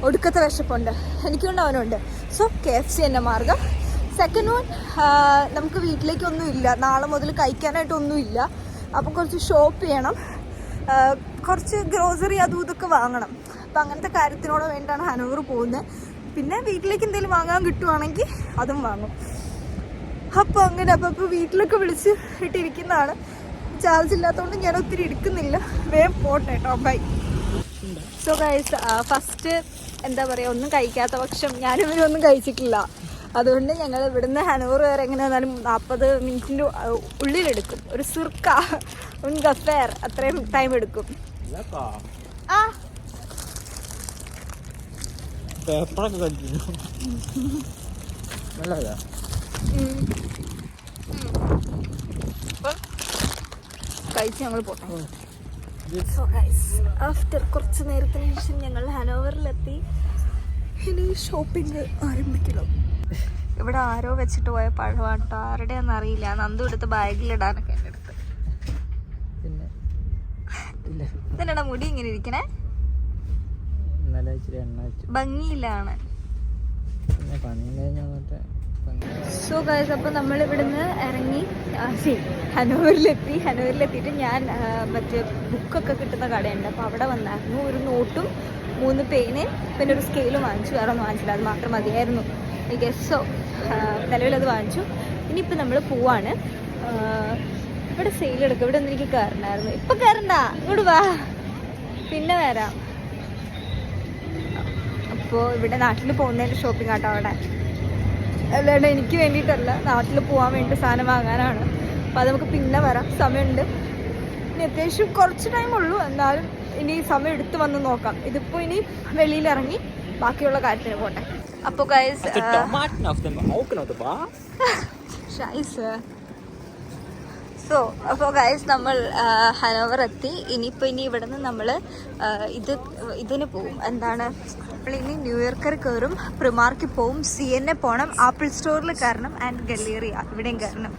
ഒടുക്കത്തെ വിശപ്പുണ്ട്, എനിക്കുണ്ട് അവനുണ്ട്. സോ KFC എൻ്റെ മാർഗം. സെക്കൻഡ് വൺ, നമുക്ക് വീട്ടിലേക്കൊന്നും ഇല്ല, നാളെ മുതൽ കഴിക്കാനായിട്ടൊന്നും ഇല്ല. അപ്പോൾ കുറച്ച് ഷോപ്പ് ചെയ്യണം, കുറച്ച് ഗ്രോസറി അതും ഇതൊക്കെ വാങ്ങണം. അപ്പോൾ അങ്ങനത്തെ കാര്യത്തിനോട് വേണ്ടിയിട്ടാണ് ഹനോവർ പോകുന്നത്. പിന്നെ വീട്ടിലേക്ക് എന്തെങ്കിലും വാങ്ങാൻ കിട്ടുവാണെങ്കിൽ അതും വാങ്ങും. അപ്പോൾ അങ്ങനെ അപ്പോൾ വീട്ടിലൊക്കെ വിളിച്ച് ഇട്ടിരിക്കുന്നതാണ്. ചാർജ് ഇല്ലാത്തതുകൊണ്ട് ഞാൻ ഒത്തിരി എടുക്കുന്നില്ല, വേഗം പോട്ടെ കേട്ടോ. ബൈ. സോ ഗൈസ്, ഫസ്റ്റ് എന്താ പറയുക, ഒന്നും കഴിക്കാത്ത പക്ഷം ഞാനിവരൊന്നും കഴിച്ചിട്ടില്ല. അതുകൊണ്ട് ഞങ്ങൾ ഇവിടുന്ന് ഹനോവർ വരെ എങ്ങനെ വന്നാലും 40 മിനിറ്റിൻ്റെ ഉള്ളിലെടുക്കും. ഒരു സിർക്ക, ഒരു ഗഫേർ, അത്രയും ടൈം എടുക്കും. ആ കഴിച്ച് ഞങ്ങൾ പോട്ടെ. സോ ഗൈസ്, ആഫ്റ്റർ കുറച്ച് നേരത്തിന് ശേഷം ഞങ്ങൾ ഹനോവറിലെത്തി. ഇനി ഷോപ്പിംഗ് ആരംഭിക്കണം. ഇവിടെ ആരോ വെച്ചിട്ട് പോയ പഴമാട്ടോ, ആരുടെയാണെന്ന് അറിയില്ല. നന്ദു എടുത്ത് ബാഗിലിടാനൊക്കെ എൻ്റെ അടുത്ത്. ഇതെന്നാ മുടി ഇങ്ങനെ ഇരിക്കണേ, ഭംഗിയിലാണ്. സോ ഗൈസ്, അപ്പോൾ നമ്മൾ ഇവിടുന്ന് ഇറങ്ങി ഹനോവറിലെത്തിയിട്ട് ഞാൻ മറ്റേ ബുക്കൊക്കെ കിട്ടുന്ന കടയുണ്ട്, അപ്പോൾ അവിടെ വന്നായിരുന്നു. ഒരു നോട്ടും 3 പേനയും പിന്നെ ഒരു സ്കെയിലും വാങ്ങിച്ചു. വേറെ ഒന്നും വാങ്ങിച്ചില്ല, അത് മാത്രം മതിയായിരുന്നു. സോ നിലവിലത് വാങ്ങിച്ചു. ഇനിയിപ്പോൾ നമ്മൾ പോവാണ്. ഇവിടെ സെയിലെടുക്കും. ഇവിടെ ഒന്നും എനിക്ക് കയറണ്ടായിരുന്നു. ഇപ്പം കയറണ്ട, ഇങ്ങോട്ട് വാ, പിന്നെ വരാം. അപ്പോൾ ഇവിടെ നാട്ടിൽ പോകുന്നതിൻ്റെ ഷോപ്പിംഗ് ആട്ടോ. അവിടെ അല്ലാണ്ട് എനിക്ക് വേണ്ടിയിട്ടല്ല, നാട്ടിൽ പോകാൻ വേണ്ടി സാധനം വാങ്ങാനാണ്. അപ്പോൾ അത് നമുക്ക് പിന്നെ വരാം, സമയമുണ്ട്. ഇനി അത്യാവശ്യം കുറച്ച് ടൈമുള്ളൂ, എന്നാലും ഇനി സമയം എടുത്ത് വന്ന് നോക്കാം. ഇതിപ്പോൾ ഇനി വെളിയിലിറങ്ങി ബാക്കിയുള്ള കാര്യത്തിന് പോട്ടെ. അപ്പോൾ ഗൈസ് അപ്പോൾ ഗൈസ് നമ്മൾ ഹനോവർ എത്തി. ഇനി ഇവിടെ നിന്ന് നമ്മൾ ഇതിന് പോവും, എന്താണ് ഇനി ന്യൂയോർക്കർ കയറും, പ്രിമാർക്കിൽ പോവും, CNA പോകണം, ആപ്പിൾ സ്റ്റോറിൽ കയറണം, ആൻഡ് ഗലേറിയ ഇവിടെയും കയറണം.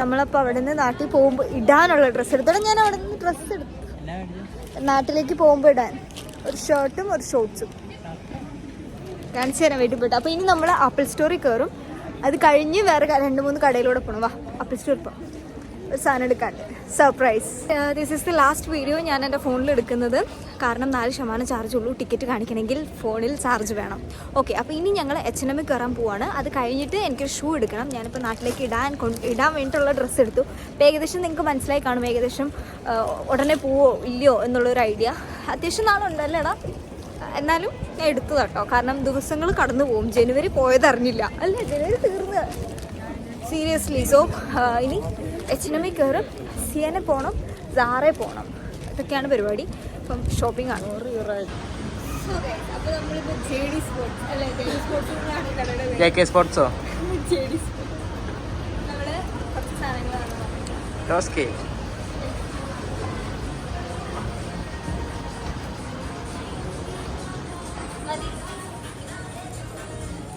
നമ്മളപ്പോൾ അവിടെ നിന്ന് നാട്ടിൽ പോകുമ്പോൾ ഇടാനുള്ള ഡ്രസ്സ് എടുത്തോളം. ഞാൻ അവിടെ നിന്ന് ഡ്രസ്സ് എടുത്തു നാട്ടിലേക്ക് പോകുമ്പോൾ ഇടാൻ ഒരു ഷർട്ടും ഒരു ഷോർട്ട്സും കാണിച്ചു തരാൻ വേണ്ടി പോയിട്ട്. അപ്പോൾ ഇനി നമ്മൾ ആപ്പിൾ സ്റ്റോറിൽ കയറും. അത് കഴിഞ്ഞ് വേറെ 2-3 കടയിലൂടെ പോകണം. വാ ആപ്പിൾ സ്റ്റോറിൽ പോകാം, ഒരു സാധനം എടുക്കാണ്ട്. Surprise. This is the last video ഞാൻ എൻ്റെ ഫോണിൽ എടുക്കുന്നത്. കാരണം 4% ചാർജ് ഉള്ളൂ. ടിക്കറ്റ് കാണിക്കണമെങ്കിൽ ഫോണിൽ ചാർജ് വേണം. ഓക്കെ, അപ്പോൾ ഇനി ഞങ്ങൾ H&M കയറാൻ പോവാണ്. അത് കഴിഞ്ഞിട്ട് എനിക്കൊരു ഷൂ എടുക്കണം. ഞാനിപ്പോൾ നാട്ടിലേക്ക് ഇടാൻ വേണ്ടിയിട്ടുള്ള ഡ്രസ്സ് എടുത്തു. അപ്പോൾ ഏകദേശം നിങ്ങൾക്ക് മനസ്സിലായി കാണും ഏകദേശം ഉടനെ പോവോ ഇല്ലയോ എന്നുള്ളൊരു ഐഡിയ. അത്യാവശ്യം നാളുണ്ടല്ലേടാ, എന്നാലും ഞാൻ എടുത്തു കേട്ടോ. കാരണം ദിവസങ്ങൾ കടന്നു പോകും. ജനുവരി പോയതറിഞ്ഞില്ല, അല്ല ജനുവരി തീർന്ന് സീരിയസ്ലി. സോ ഇനി H&M കയറും, CNA പോകണം, സാറേ പോകണം. ഇതൊക്കെയാണ് പരിപാടി. അപ്പം ഷോപ്പിംഗ് ആണ്. അപ്പോൾ നമ്മളിപ്പോൾ JD സ്പോർട്സ് അല്ലേ, JD സ്പോർട്സ് നമ്മൾ കുറച്ച് സാധനങ്ങളാണ്.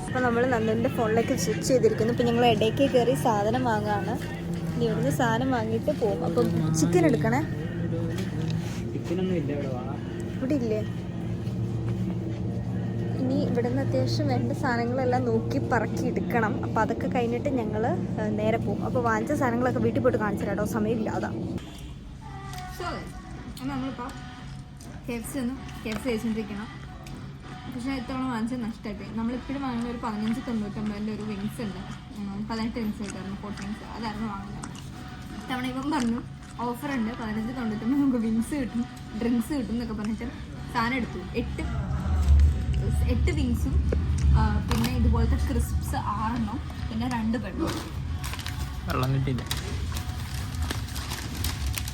അപ്പോൾ നമ്മൾ നന്ദൻ്റെ ഫോണിലേക്ക് സ്വിച്ച് ചെയ്തിരിക്കുന്നു. ഇപ്പം ഞങ്ങൾ ഇടയ്ക്ക് കയറി സാധനം വാങ്ങാണ്. ഇനി ഇവിടുന്ന് സാധനം വാങ്ങിയിട്ട് പോകും. അപ്പം ചിക്കൻ എടുക്കണേ. ഇവിടെ ഇല്ലേ? ഇനി ഇവിടുന്ന് അത്യാവശ്യം വേണ്ട സാധനങ്ങളെല്ലാം നോക്കി പറക്കി എടുക്കണം. അപ്പോൾ അതൊക്കെ കഴിഞ്ഞിട്ട് ഞങ്ങൾ നേരെ പോകും. അപ്പോൾ വാങ്ങിച്ച സാധനങ്ങളൊക്കെ വീട്ടിൽ പോയിട്ട് കാണിച്ചു കേട്ടോ, സമയമില്ല അതാ. സോ നമ്മളിപ്പോൾ KFC കഴിച്ചുകൊണ്ടിരിക്കണം. പക്ഷേ ഇത്തവണ വാങ്ങിച്ചത് നഷ്ടമായിപ്പോയി. നമ്മളിപ്പോഴും വാങ്ങുന്ന ഒരു 15.99 ഒരു വിങ്സ് ഉണ്ട്. 18 വിങ്സ് കിട്ടുമായിരുന്നു, 40 വിങ്സ് അതായിരുന്നു വാങ്ങുന്നത്. ഇത്തവണ ഇപ്പം പറഞ്ഞു ഓഫറുണ്ട്, 15.99 നമുക്ക് വിങ്സ് കിട്ടും, ഡ്രിങ്ക്സ് കിട്ടും എന്നൊക്കെ പറഞ്ഞിട്ട് സാധനം എടുത്തു. 8 വിങ്സും പിന്നെ ഇതുപോലത്തെ ക്രിസ്പ്സ് 6 പിന്നെ 2 വെള്ളം. വെള്ളം കിട്ടിയില്ല,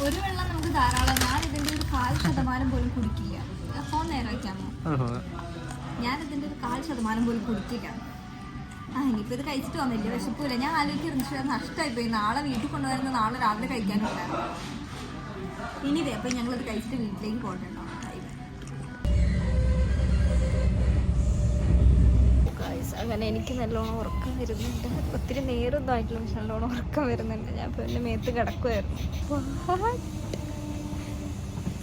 ഒരു വെള്ളം നമുക്ക് ധാരാളം. ഞാൻ ഇതിൻ്റെ ഒരു 1% പോലും കുടിക്കില്ല. ഫോൺ നേരെ വയ്ക്കാമോ? ഞാനിതിൻ്റെ ഒരു 1% പോലും കുടിക്കില്ല. ഇനിയിപ്പോൾ ഇത് കഴിച്ചിട്ട് വന്നില്ല, വിശപ്പില്ല. ഞാൻ ആലോചിച്ചിരുന്നു പക്ഷേ നഷ്ടമായിപ്പോയി. നാളെ വീട്ടിൽ കൊണ്ടുവരുന്ന നാളെ രാവിലെ കഴിക്കാനുണ്ടായിരുന്നു. ഇനിവേ അപ്പം ഞങ്ങളത് കഴിച്ചിട്ട് വീട്ടിലേക്ക് പോകണ്ടോ. അങ്ങനെ എനിക്ക് നല്ലോണം ഉറക്കം വരുന്നുണ്ട്. ഒത്തിരി നേരമൊന്നും ആയിട്ടില്ല, പക്ഷെ നല്ലോണം ഉറക്കം വരുന്നുണ്ട്. ഞാൻ ഇപ്പോൾ എൻ്റെ മേത്ത് കിടക്കുമായിരുന്നു.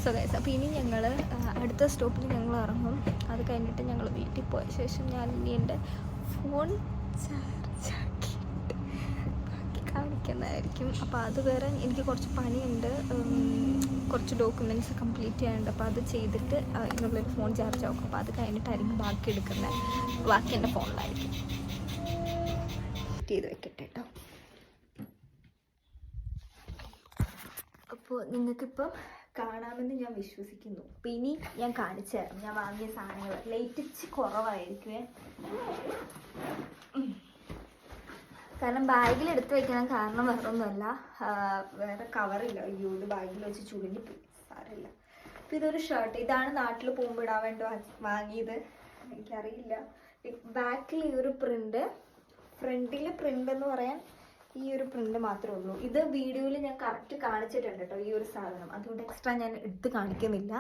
സോ ഗൈസ്, അപ്പോൾ ഇനി ഞങ്ങൾ അടുത്ത സ്റ്റോപ്പിൽ ഞങ്ങൾ ഇറങ്ങും. അത് കഴിഞ്ഞിട്ട് ഞങ്ങൾ വീട്ടിൽ പോയ ശേഷം ഞാൻ ഇനി എൻ്റെ ഫോൺ ചാർജാക്കിയിട്ട് ബാക്കി കാണിക്കുന്നതായിരിക്കും. അപ്പോൾ അത് വേറെ എനിക്ക് കുറച്ച് പണിയുണ്ട്, കുറച്ച് ഡോക്യുമെൻറ്റ്സ് കംപ്ലീറ്റ് ചെയ്യാനുണ്ട്. അപ്പോൾ അത് ചെയ്തിട്ട് ഇന്നുള്ളൊരു ഫോൺ ചാർജ് ആക്കും. അപ്പോൾ അത് കഴിഞ്ഞിട്ടായിരിക്കും ബാക്കി എടുക്കുന്നത്. ബാക്കി എൻ്റെ ഫോണിലായിരിക്കും. ചെയ്ത് വെക്കട്ടെ കേട്ടോ. അപ്പോൾ നിങ്ങൾക്കിപ്പം കാണാമെന്ന് ഞാൻ വിശ്വസിക്കുന്നു. അപ്പോൾ ഇനി ഞാൻ കാണിച്ചു തരാം ഞാൻ വാങ്ങിയ സാധനങ്ങൾ. ലൈറ്റ് ഇച്ചിരി കുറവായിരിക്കുമേ, കാരണം ബാഗിൽ എടുത്ത് വെക്കണം. കാരണം വേറെ ഒന്നുമല്ല, വേറെ കവറില്ല. അയ്യോ, ഇത് ബാഗിൽ വെച്ച് ചുളിഞ്ഞിപ്പോയി, സാരമില്ല. അപ്പോൾ ഇതൊരു ഷർട്ട്, ഇതാണ് നാട്ടിൽ പോകുമ്പോൾ ഇടാൻ വേണ്ടി വാങ്ങിയത്. എനിക്കറിയില്ല, ബാക്കിൽ ഈ ഒരു പ്രിൻ്റ്, ഫ്രണ്ടിൽ പ്രിൻ്റ് എന്ന് പറയാൻ ഈ ഒരു പ്രിൻ്റ് മാത്രമേ ഉള്ളൂ. ഇത് വീഡിയോയിൽ ഞാൻ കറക്റ്റ് കാണിച്ചിട്ടുണ്ട് കേട്ടോ ഈ ഒരു സാധനം, അതുകൊണ്ട് എക്സ്ട്രാ ഞാൻ എടുത്ത് കാണിക്കുന്നില്ല.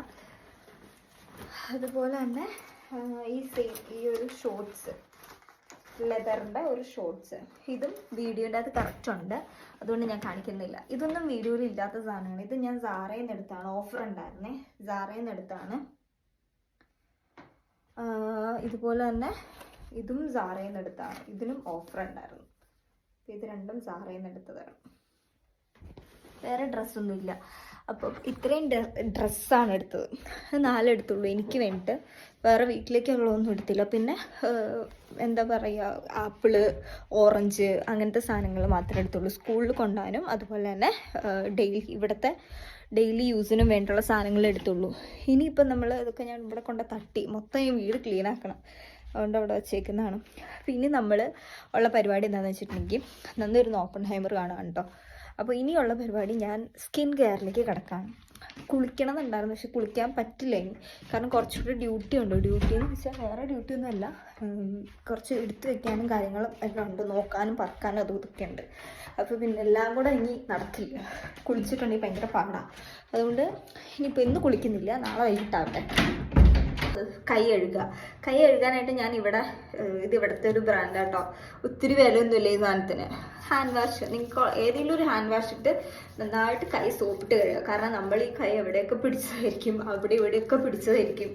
അതുപോലെ തന്നെ ഈ ഒരു ഷോർട്ട്സ്, ലെതറിൻ്റെ ഒരു ഷോർട്ട്സ്, ഇതും വീഡിയോൻ്റെ അത് കറക്റ്റ് ഉണ്ട്, അതുകൊണ്ട് ഞാൻ കാണിക്കുന്നില്ല. ഇതൊന്നും വീഡിയോയിൽ ഇല്ലാത്ത സാധനമാണ്. ഇത് ഞാൻ സാറയിൽ നിന്ന് എടുത്താണ്, ഓഫർ ഉണ്ടായിരുന്നേ, സാറയിൽ നിന്ന് എടുത്താണ്. ഇതുപോലെ തന്നെ ഇതും സാറയിൽ നിന്ന് എടുത്താണ്, ഇതിനും ഓഫർ ഉണ്ടായിരുന്നു. ഇത് രണ്ടും സാറയിൽ നിന്ന് എടുത്തതാണ്, വേറെ ഡ്രസ്സൊന്നുമില്ല. അപ്പം ഇത്രയും ഡ്രസ്സാണ് എടുത്തത്. 4 എടുത്തുള്ളൂ എനിക്ക് വേണ്ടിയിട്ട്, വേറെ വീട്ടിലേക്കുള്ളതൊന്നും എടുത്തില്ല. പിന്നെ എന്താ പറയുക, ആപ്പിള്, ഓറഞ്ച് അങ്ങനത്തെ സാധനങ്ങൾ മാത്രമേ എടുത്തുള്ളൂ. സ്കൂളിൽ കൊണ്ടുപോകാനും അതുപോലെ തന്നെ ഇവിടുത്തെ ഡെയിലി യൂസിനും വേണ്ടിയുള്ള സാധനങ്ങൾ എടുത്തുള്ളൂ. ഇനിയിപ്പം നമ്മൾ ഇതൊക്കെ ഞാൻ ഇവിടെ കൊണ്ട് തട്ടി മൊത്തം ഈ വീട് ക്ലീൻ ആക്കണം. അതുകൊണ്ട് അവിടെ വച്ചേക്കുന്നതാണ്. പിന്നെ നമ്മൾ ഉള്ള പരിപാടി എന്താണെന്ന് വെച്ചിട്ടുണ്ടെങ്കിൽ നന്നൊരു ഓപ്പൺഹൈമർ കാണാം കേട്ടോ. അപ്പോൾ ഇനിയുള്ള പരിപാടി ഞാൻ സ്കിൻ കെയറിലേക്ക് കിടക്കാണ്. കുളിക്കണം എന്നുണ്ടായിരുന്നു, പക്ഷെ കുളിക്കാൻ പറ്റില്ല ഇനി, കാരണം കുറച്ചുകൂടി ഡ്യൂട്ടി ഉണ്ട്. ഡ്യൂട്ടി എന്ന് വെച്ചാൽ വേറെ ഡ്യൂട്ടി ഒന്നുമല്ല, കുറച്ച് എടുത്തു വെക്കാനും കാര്യങ്ങളും എല്ലാം ഉണ്ട്, നോക്കാനും പറക്കാനും അതും ഇതൊക്കെ ഉണ്ട്. അപ്പോൾ പിന്നെ എല്ലാം കൂടെ ഇനി നടക്കില്ല, കുളിച്ചിട്ടുണ്ടെങ്കിൽ ഭയങ്കര പാടാണ്. അതുകൊണ്ട് ഇനിയിപ്പോൾ ഇന്ന് കുളിക്കുന്നില്ല, നാളെ വൈകിട്ടാവട്ടെ. കൈ കഴുകാനായിട്ട് ഞാൻ ഇത് ഇവിടുത്തെ ഒരു ബ്രാൻഡാട്ടോ. ഒത്തിരി വിലയൊന്നുമില്ല ഈ സാധനത്തിന്. ഹാൻഡ് വാഷ്, നിങ്ങൾക്ക് ഏതെങ്കിലും ഒരു ഹാൻഡ് വാഷ് ഇട്ട് നന്നായിട്ട് കൈ സോപ്പിട്ട് കഴുകുക. കാരണം നമ്മൾ ഈ കൈ എവിടെയൊക്കെ പിടിച്ചതായിരിക്കും, അവിടെ ഇവിടെയൊക്കെ പിടിച്ചതായിരിക്കും.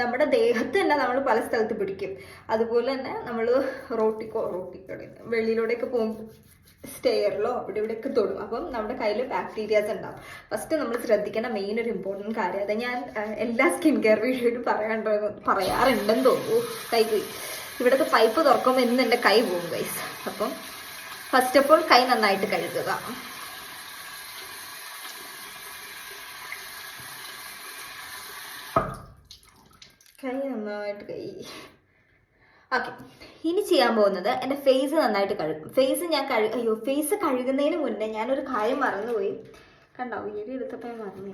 നമ്മുടെ ദേഹത്ത് തന്നെ നമ്മൾ പല സ്ഥലത്ത് പിടിക്കും. അതുപോലെ തന്നെ നമ്മൾ റോട്ടിക്കടയിൽ വെളിയിലൂടെയൊക്കെ പോകുമ്പോൾ സ്റ്റെയറിലോ അവിടെ ഇവിടെയൊക്കെ തൊടും. അപ്പം നമ്മുടെ കയ്യിൽ ബാക്ടീരിയാസ് ഉണ്ടാവും. ഫസ്റ്റ് നമ്മൾ ശ്രദ്ധിക്കേണ്ട മെയിൻ ഒരു ഇമ്പോർട്ടൻറ്റ് കാര്യം, അത് ഞാൻ എല്ലാ സ്കിൻ കെയർ വീഡിയോയിലും പറയാറുണ്ടെന്ന് തോന്നുന്നു. കൈ പോയി ഇവിടുത്തെ പൈപ്പ് തുറക്കുമ്പോൾ ഇന്ന് എൻ്റെ കൈ പോകും ഗൈസ്. അപ്പം ഫസ്റ്റ് ഓഫ് ഓൾ കൈ നന്നായിട്ട് കഴുകുക. ഓക്കെ, ഇനി ചെയ്യാൻ പോകുന്നത് എൻ്റെ ഫേസ് നന്നായിട്ട് കഴുകും. ഫേസ് കഴുകുന്നതിന് മുന്നേ ഞാനൊരു കാര്യം മറന്നുപോയി. കണ്ടോ, വീഡിയോ എടുത്തപ്പോൾ ഞാൻ മറന്നു.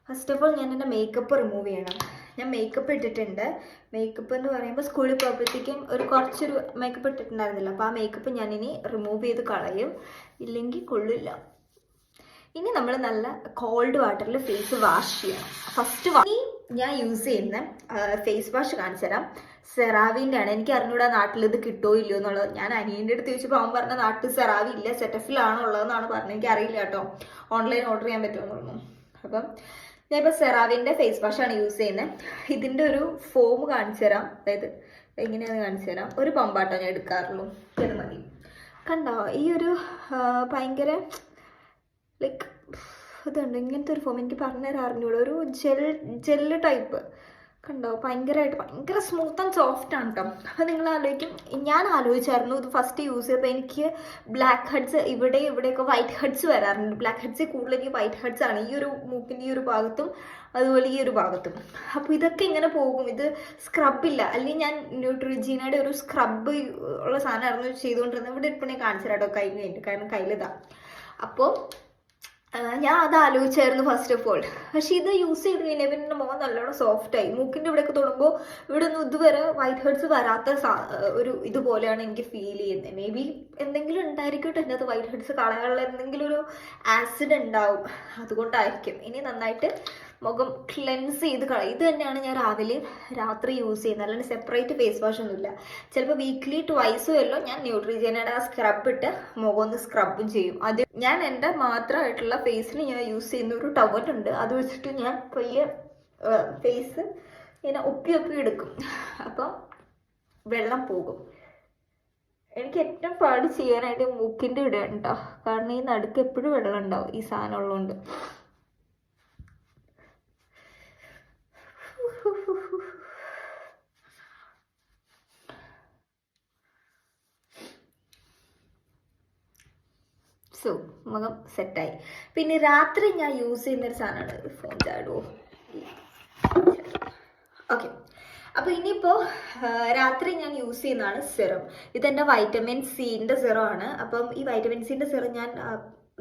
ഫസ്റ്റ് ഓഫ് ഓൾ ഞാൻ എൻ്റെ മേക്കപ്പ് റിമൂവ് ചെയ്യണം. ഞാൻ മേക്കപ്പ് ഇട്ടിട്ടുണ്ട്. മേക്കപ്പ് എന്ന് പറയുമ്പോൾ സ്കൂളിൽ പോയപ്പോഴത്തേക്കും കുറച്ചൊരു മേക്കപ്പ് ഇട്ടിട്ടുണ്ടായിരുന്നില്ല. അപ്പോൾ ആ മേക്കപ്പ് ഞാനിനി റിമൂവ് ചെയ്ത് കളയും, ഇല്ലെങ്കിൽ കൊള്ളില്ല. ഇനി നമ്മൾ നല്ല കോൾഡ് വാട്ടറിൽ ഫേസ് വാഷ് ചെയ്യണം. ഫസ്റ്റ് ഞാൻ യൂസ് ചെയ്യുന്ന ഫേസ് വാഷ് കാണിച്ചു തരാം. സെറാവിൻ്റെ ആണ്. എനിക്ക് അറിഞ്ഞൂടാ നാട്ടിൽ ഇത് കിട്ടുമോ ഇല്ലയോ എന്നുള്ളത്. ഞാൻ അനിയൻ്റെ അടുത്ത് ചോദിച്ചപ്പോൾ അവൻ പറഞ്ഞ നാട്ടിൽ സെറാവി ഇല്ല, സെറ്റഫിലാണോ ഉള്ളതെന്നാണ് പറഞ്ഞത്. എനിക്ക് അറിയില്ല കേട്ടോ, ഓൺലൈൻ ഓർഡർ ചെയ്യാൻ പറ്റുമെന്ന് പറഞ്ഞു. അപ്പം ഞാനിപ്പോൾ സെറാവിൻ്റെ ഫേസ് വാഷാണ് യൂസ് ചെയ്യുന്നത്. ഇതിൻ്റെ ഒരു ഫോം കാണിച്ചു തരാം, അതായത് എങ്ങനെയാണെന്ന് കാണിച്ചു തരാം. ഒരു പമ്പാട്ടോ ഞാൻ എടുക്കാറുള്ളൂ, ഇത് മതി. കണ്ടോ, ഈ ഒരു ഭയങ്കര ലൈക്ക് ഇതുണ്ട്, ഇങ്ങനത്തെ ഒരു ഫോം. എനിക്ക് പറഞ്ഞുതരാൻ അറിഞ്ഞൂടെ, ഒരു ജെല്ല് ടൈപ്പ്. കണ്ടോ, ഭയങ്കര സ്മൂത്ത് ആൻഡ് സോഫ്റ്റ് ആണ് കേട്ടോ. അപ്പോൾ നിങ്ങൾ ഞാൻ ആലോചിച്ചായിരുന്നു ഇത് ഫസ്റ്റ് യൂസ് ചെയ്തപ്പോൾ എനിക്ക് ബ്ലാക്ക് ഹെഡ്സ് ഇവിടെയൊക്കെ വൈറ്റ് ഹെഡ്സ് വരാറുണ്ട്. ബ്ലാക്ക് ഹെഡ്സ് കൂടുതൽ എനിക്ക് വൈറ്റ് ഹെഡ്സ് ആണ്, ഈ ഒരു മൂക്കിൻ്റെ ഈ ഒരു ഭാഗത്തും അതുപോലെ ഈ ഒരു ഭാഗത്തും. അപ്പോൾ ഇതൊക്കെ ഇങ്ങനെ പോകും. ഇത് സ്ക്രബില്ല, അല്ലെങ്കിൽ ഞാൻ ന്യൂട്രിജീനയുടെ ഒരു സ്ക്രബ് ഉള്ള സാധനമായിരുന്നു ചെയ്തുകൊണ്ടിരുന്നത്. ഇവിടെ ഇപ്പം ഞാൻ കാണിച്ചു തരാം കേട്ടോ, കൈ കഴിഞ്ഞിട്ട്, കാരണം കയ്യിലിതാ. അപ്പോൾ ഞാൻ അത് ആലോചിച്ചായിരുന്നു ഫസ്റ്റ് ഓഫ് ഓൾ. പക്ഷെ ഇത് യൂസ് ചെയ്ത് കഴിഞ്ഞാൽ പിന്നെ എൻ്റെ മുഖം നല്ലോണം സോഫ്റ്റായി. മൂക്കിൻ്റെ ഇവിടെയൊക്കെ തൊടുമ്പോൾ ഇവിടെ ഒന്നും ഇതുവരെ വൈറ്റ് ഹെഡ്സ് വരാത്ത ഒരു ഇതുപോലെയാണ് എനിക്ക് ഫീൽ ചെയ്യുന്നത്. മേ ബി എന്തെങ്കിലും ഉണ്ടായിരിക്കട്ടെ എൻ്റെ അത് വൈറ്റ് ഹെഡ്സ് കളയാനുള്ള എന്തെങ്കിലും ഒരു ആസിഡ് ഉണ്ടാവും, അതുകൊണ്ടായിരിക്കും. ഇനി നന്നായിട്ട് മുഖം ക്ലെൻസ് ചെയ്ത് കളയും. ഇത് തന്നെയാണ് ഞാൻ രാത്രി യൂസ് ചെയ്യുന്നത്, അല്ലാണ്ട് സെപ്പറേറ്റ് ഫേസ് വാഷ് ഒന്നുമില്ല. ചിലപ്പോൾ വീക്ക്ലി ട്വൈസോ അല്ലോ ഞാൻ ന്യൂട്രിജീനയുടെ ആ സ്ക്രബ് ഇട്ട് മുഖം ഒന്ന് സ്ക്രബും ചെയ്യും. അത് ഞാൻ എൻ്റെ മാത്രമായിട്ടുള്ള ഫേസിന് ഞാൻ യൂസ് ചെയ്യുന്ന ഒരു ടവലുണ്ട്, അത് വെച്ചിട്ട് ഞാൻ പയ്യെ ഫേസ് ഇങ്ങനെ ഒപ്പി എടുക്കും. അപ്പം വെള്ളം പോകും. എനിക്ക് ഏറ്റവും പാട് ചെയ്യാനായിട്ട് മൂക്കിൻ്റെ ഇടയാണ് കേട്ടോ, കാരണം ഈ നടുക്ക് എപ്പോഴും വെള്ളം ഉണ്ടാവും ഈ സാധനം ഉള്ളതുകൊണ്ട്. സോ മുഖം സെറ്റായി. പിന്നെ രാത്രി ഞാൻ യൂസ് ചെയ്യുന്നൊരു സാധനമാണ്, ഫോൺ ചാടുമോ? ഓക്കെ, അപ്പോൾ ഇനിയിപ്പോൾ രാത്രി ഞാൻ യൂസ് ചെയ്യുന്നതാണ് സെറം. ഇതെൻ്റെ വൈറ്റമിൻ സിൻ്റെ സെറം ആണ്. അപ്പം ഈ വൈറ്റമിൻ സിൻ്റെ സെറം ഞാൻ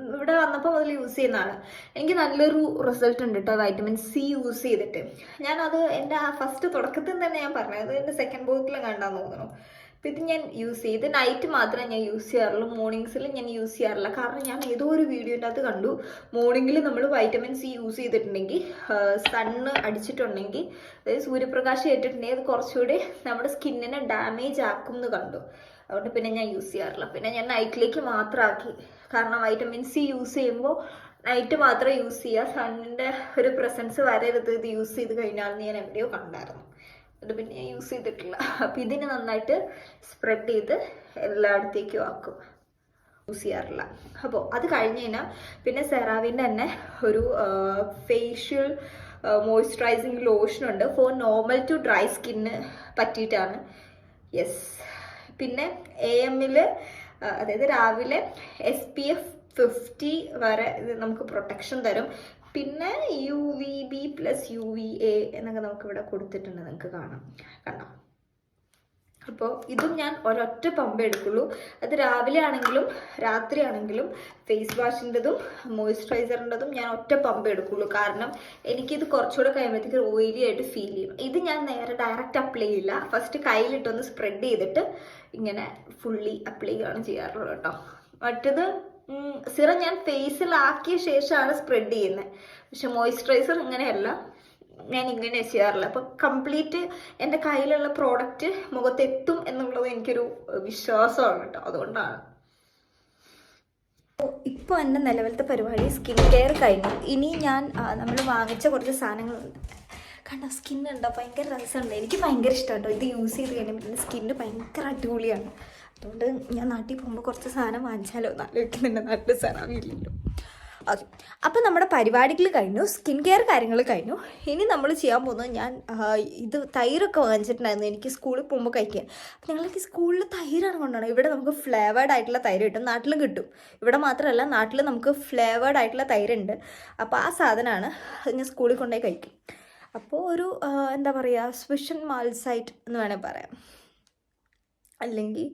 ഇവിടെ വന്നപ്പോൾ മുതൽ യൂസ് ചെയ്യുന്നതാണ്. എനിക്ക് നല്ലൊരു റിസൾട്ട് ഉണ്ട് കേട്ടോ വൈറ്റമിൻ സി യൂസ് ചെയ്തിട്ട്. ഞാനത് എൻ്റെ ഫസ്റ്റ് തുടക്കത്തിൽ തന്നെ ഞാൻ പറഞ്ഞത്, എൻ്റെ സെക്കൻഡ് ബോട്ടിലും കണ്ടാന്ന് തോന്നുന്നു. അപ്പോൾ ഇത് ഞാൻ യൂസ് ചെയ്ത് നൈറ്റ് മാത്രമേ ഞാൻ യൂസ് ചെയ്യാറുള്ളൂ, മോർണിംഗ്സിൽ ഞാൻ യൂസ് ചെയ്യാറില്ല. കാരണം ഞാൻ ഏതോ ഒരു വീഡിയോൻ്റെ അകത്ത് കണ്ടു, മോർണിംഗിൽ നമ്മൾ വൈറ്റമിൻ സി യൂസ് ചെയ്തിട്ടുണ്ടെങ്കിൽ, സണ്ണ് അടിച്ചിട്ടുണ്ടെങ്കിൽ, അതായത് സൂര്യപ്രകാശം ഏറ്റിട്ടുണ്ടെങ്കിൽ അത് കുറച്ചുകൂടി നമ്മുടെ സ്കിന്നിനെ ഡാമേജ് ആക്കും എന്ന് കണ്ടു. അതുകൊണ്ട് പിന്നെ ഞാൻ യൂസ് ചെയ്യാറില്ല. പിന്നെ ഞാൻ നൈറ്റിലേക്ക് മാത്രമാക്കി, കാരണം വൈറ്റമിൻ സി യൂസ് ചെയ്യുമ്പോൾ നൈറ്റ് മാത്രമേ യൂസ് ചെയ്യുക, സണ്ണിൻ്റെ ഒരു പ്രസൻസ് വരരുത് ഇത് യൂസ് ചെയ്ത് കഴിഞ്ഞാൽ ഞാൻ എവിടെയോ കണ്ടായിരുന്നു. അതുകൊണ്ട് പിന്നെ ഞാൻ യൂസ് ചെയ്തിട്ടില്ല. അപ്പം ഇതിനെ നന്നായിട്ട് സ്പ്രെഡ് ചെയ്ത് എല്ലായിടത്തേക്കും ആക്കും, യൂസ് ചെയ്യാറില്ല. അപ്പോൾ അത് കഴിഞ്ഞ് കഴിഞ്ഞാൽ പിന്നെ സെറാവിൻ്റെ തന്നെ ഒരു ഫേഷ്യൽ മോയ്സ്ചറൈസിങ് ലോഷനുണ്ട് for normal to dry skin പറ്റിയിട്ടാണ്. യെസ്. പിന്നെ AM-ൽ, അതായത് രാവിലെ SPF 50 വരെ ഇത് നമുക്ക് പ്രൊട്ടക്ഷൻ തരും. പിന്നെ UVB+UVA എന്നൊക്കെ നമുക്ക് ഇവിടെ കൊടുത്തിട്ടുണ്ട്, നിങ്ങൾക്ക് കാണാം. കണ്ടോ, അപ്പോൾ ഇതും ഞാൻ ഒരൊറ്റ പമ്പ് എടുക്കുള്ളൂ. അത് രാവിലെ ആണെങ്കിലും രാത്രി ആണെങ്കിലും ഫേസ് വാഷിൻ്റെതും മോയ്സ്ചറൈസറിൻ്റെതും ഞാൻ ഒറ്റ പമ്പ് എടുക്കുള്ളൂ. കാരണം എനിക്കിത് കുറച്ചുകൂടെ കഴിയുമ്പോഴത്തേക്ക് ഓയിലി ആയിട്ട് ഫീൽ ചെയ്യും. ഇത് ഞാൻ നേരെ ഡയറക്റ്റ് അപ്ലൈ ചെയ്യില്ല. ഫസ്റ്റ് കയ്യിലിട്ടൊന്ന് സ്പ്രെഡ് ചെയ്തിട്ട് ഇങ്ങനെ ഫുള്ളി അപ്ലൈ ചെയ്യുകയാണ് ചെയ്യാറുള്ളത് കേട്ടോ. മറ്റത് സിറം ഞാൻ ഫേസിലാക്കിയ ശേഷമാണ് സ്പ്രെഡ് ചെയ്യുന്നത്. പക്ഷെ മോയ്സ്ചറൈസർ ഇങ്ങനെയല്ല, ഞാൻ ഇങ്ങനെ ചെയ്യാറില്ല. അപ്പം കംപ്ലീറ്റ് എൻ്റെ കയ്യിലുള്ള പ്രോഡക്റ്റ് മുഖത്തെത്തും എന്നുള്ളത് എനിക്കൊരു വിശ്വാസമാണ് കേട്ടോ. അതുകൊണ്ടാണ്. ഇപ്പോൾ എൻ്റെ നിലവിലത്തെ പരിപാടി സ്കിൻ കെയർ കഴിഞ്ഞു. ഇനി ഞാൻ നമ്മൾ വാങ്ങിച്ച കുറച്ച് സാധനങ്ങളുണ്ട്. കണ്ടോ സ്കിന്നുണ്ടോ? ഭയങ്കര രസമുണ്ട്. എനിക്ക് ഭയങ്കര ഇഷ്ടം കേട്ടോ. ഇത് യൂസ് ചെയ്ത് കഴിയുമ്പോൾ സ്കിന്ന് ഭയങ്കര അടിപൊളിയാണ്. അതുകൊണ്ട് ഞാൻ നാട്ടിൽ പോകുമ്പോൾ കുറച്ച് സാധനം വാങ്ങിച്ചാലോ നാട്ടിൽ നാട്ടിൽ സാധനം ഇല്ലല്ലോ. ഓക്കെ, അപ്പോൾ നമ്മുടെ പരിപാടികൾ കഴിഞ്ഞു, സ്കിൻ കെയർ കാര്യങ്ങൾ കഴിഞ്ഞു. ഇനി നമ്മൾ ചെയ്യാൻ പോകുന്നത്, ഞാൻ ഇത് തൈരൊക്കെ വാങ്ങിച്ചിട്ടുണ്ടായിരുന്നു എനിക്ക് സ്കൂളിൽ പോകുമ്പോൾ കഴിക്കാൻ. അപ്പോൾ ഞങ്ങൾക്ക് സ്കൂളിൽ തൈരാണ് കൊണ്ടുപോകണം. ഇവിടെ നമുക്ക് ഫ്ലേവേർഡ് ആയിട്ടുള്ള തൈര് കിട്ടും, നാട്ടിലും കിട്ടും. ഇവിടെ മാത്രമല്ല, നാട്ടിൽ നമുക്ക് ഫ്ലേവേർഡ് ആയിട്ടുള്ള തൈരുണ്ട്. അപ്പോൾ ആ സാധനമാണ് ഞാൻ സ്കൂളിൽ കൊണ്ടുപോയി കഴിക്കും. അപ്പോൾ ഒരു എന്താ പറയുക, സ്പെഷ്യൽ മാൾസൈറ്റ് എന്ന് വേണമെങ്കിൽ പറയാം, അല്ലെങ്കിൽ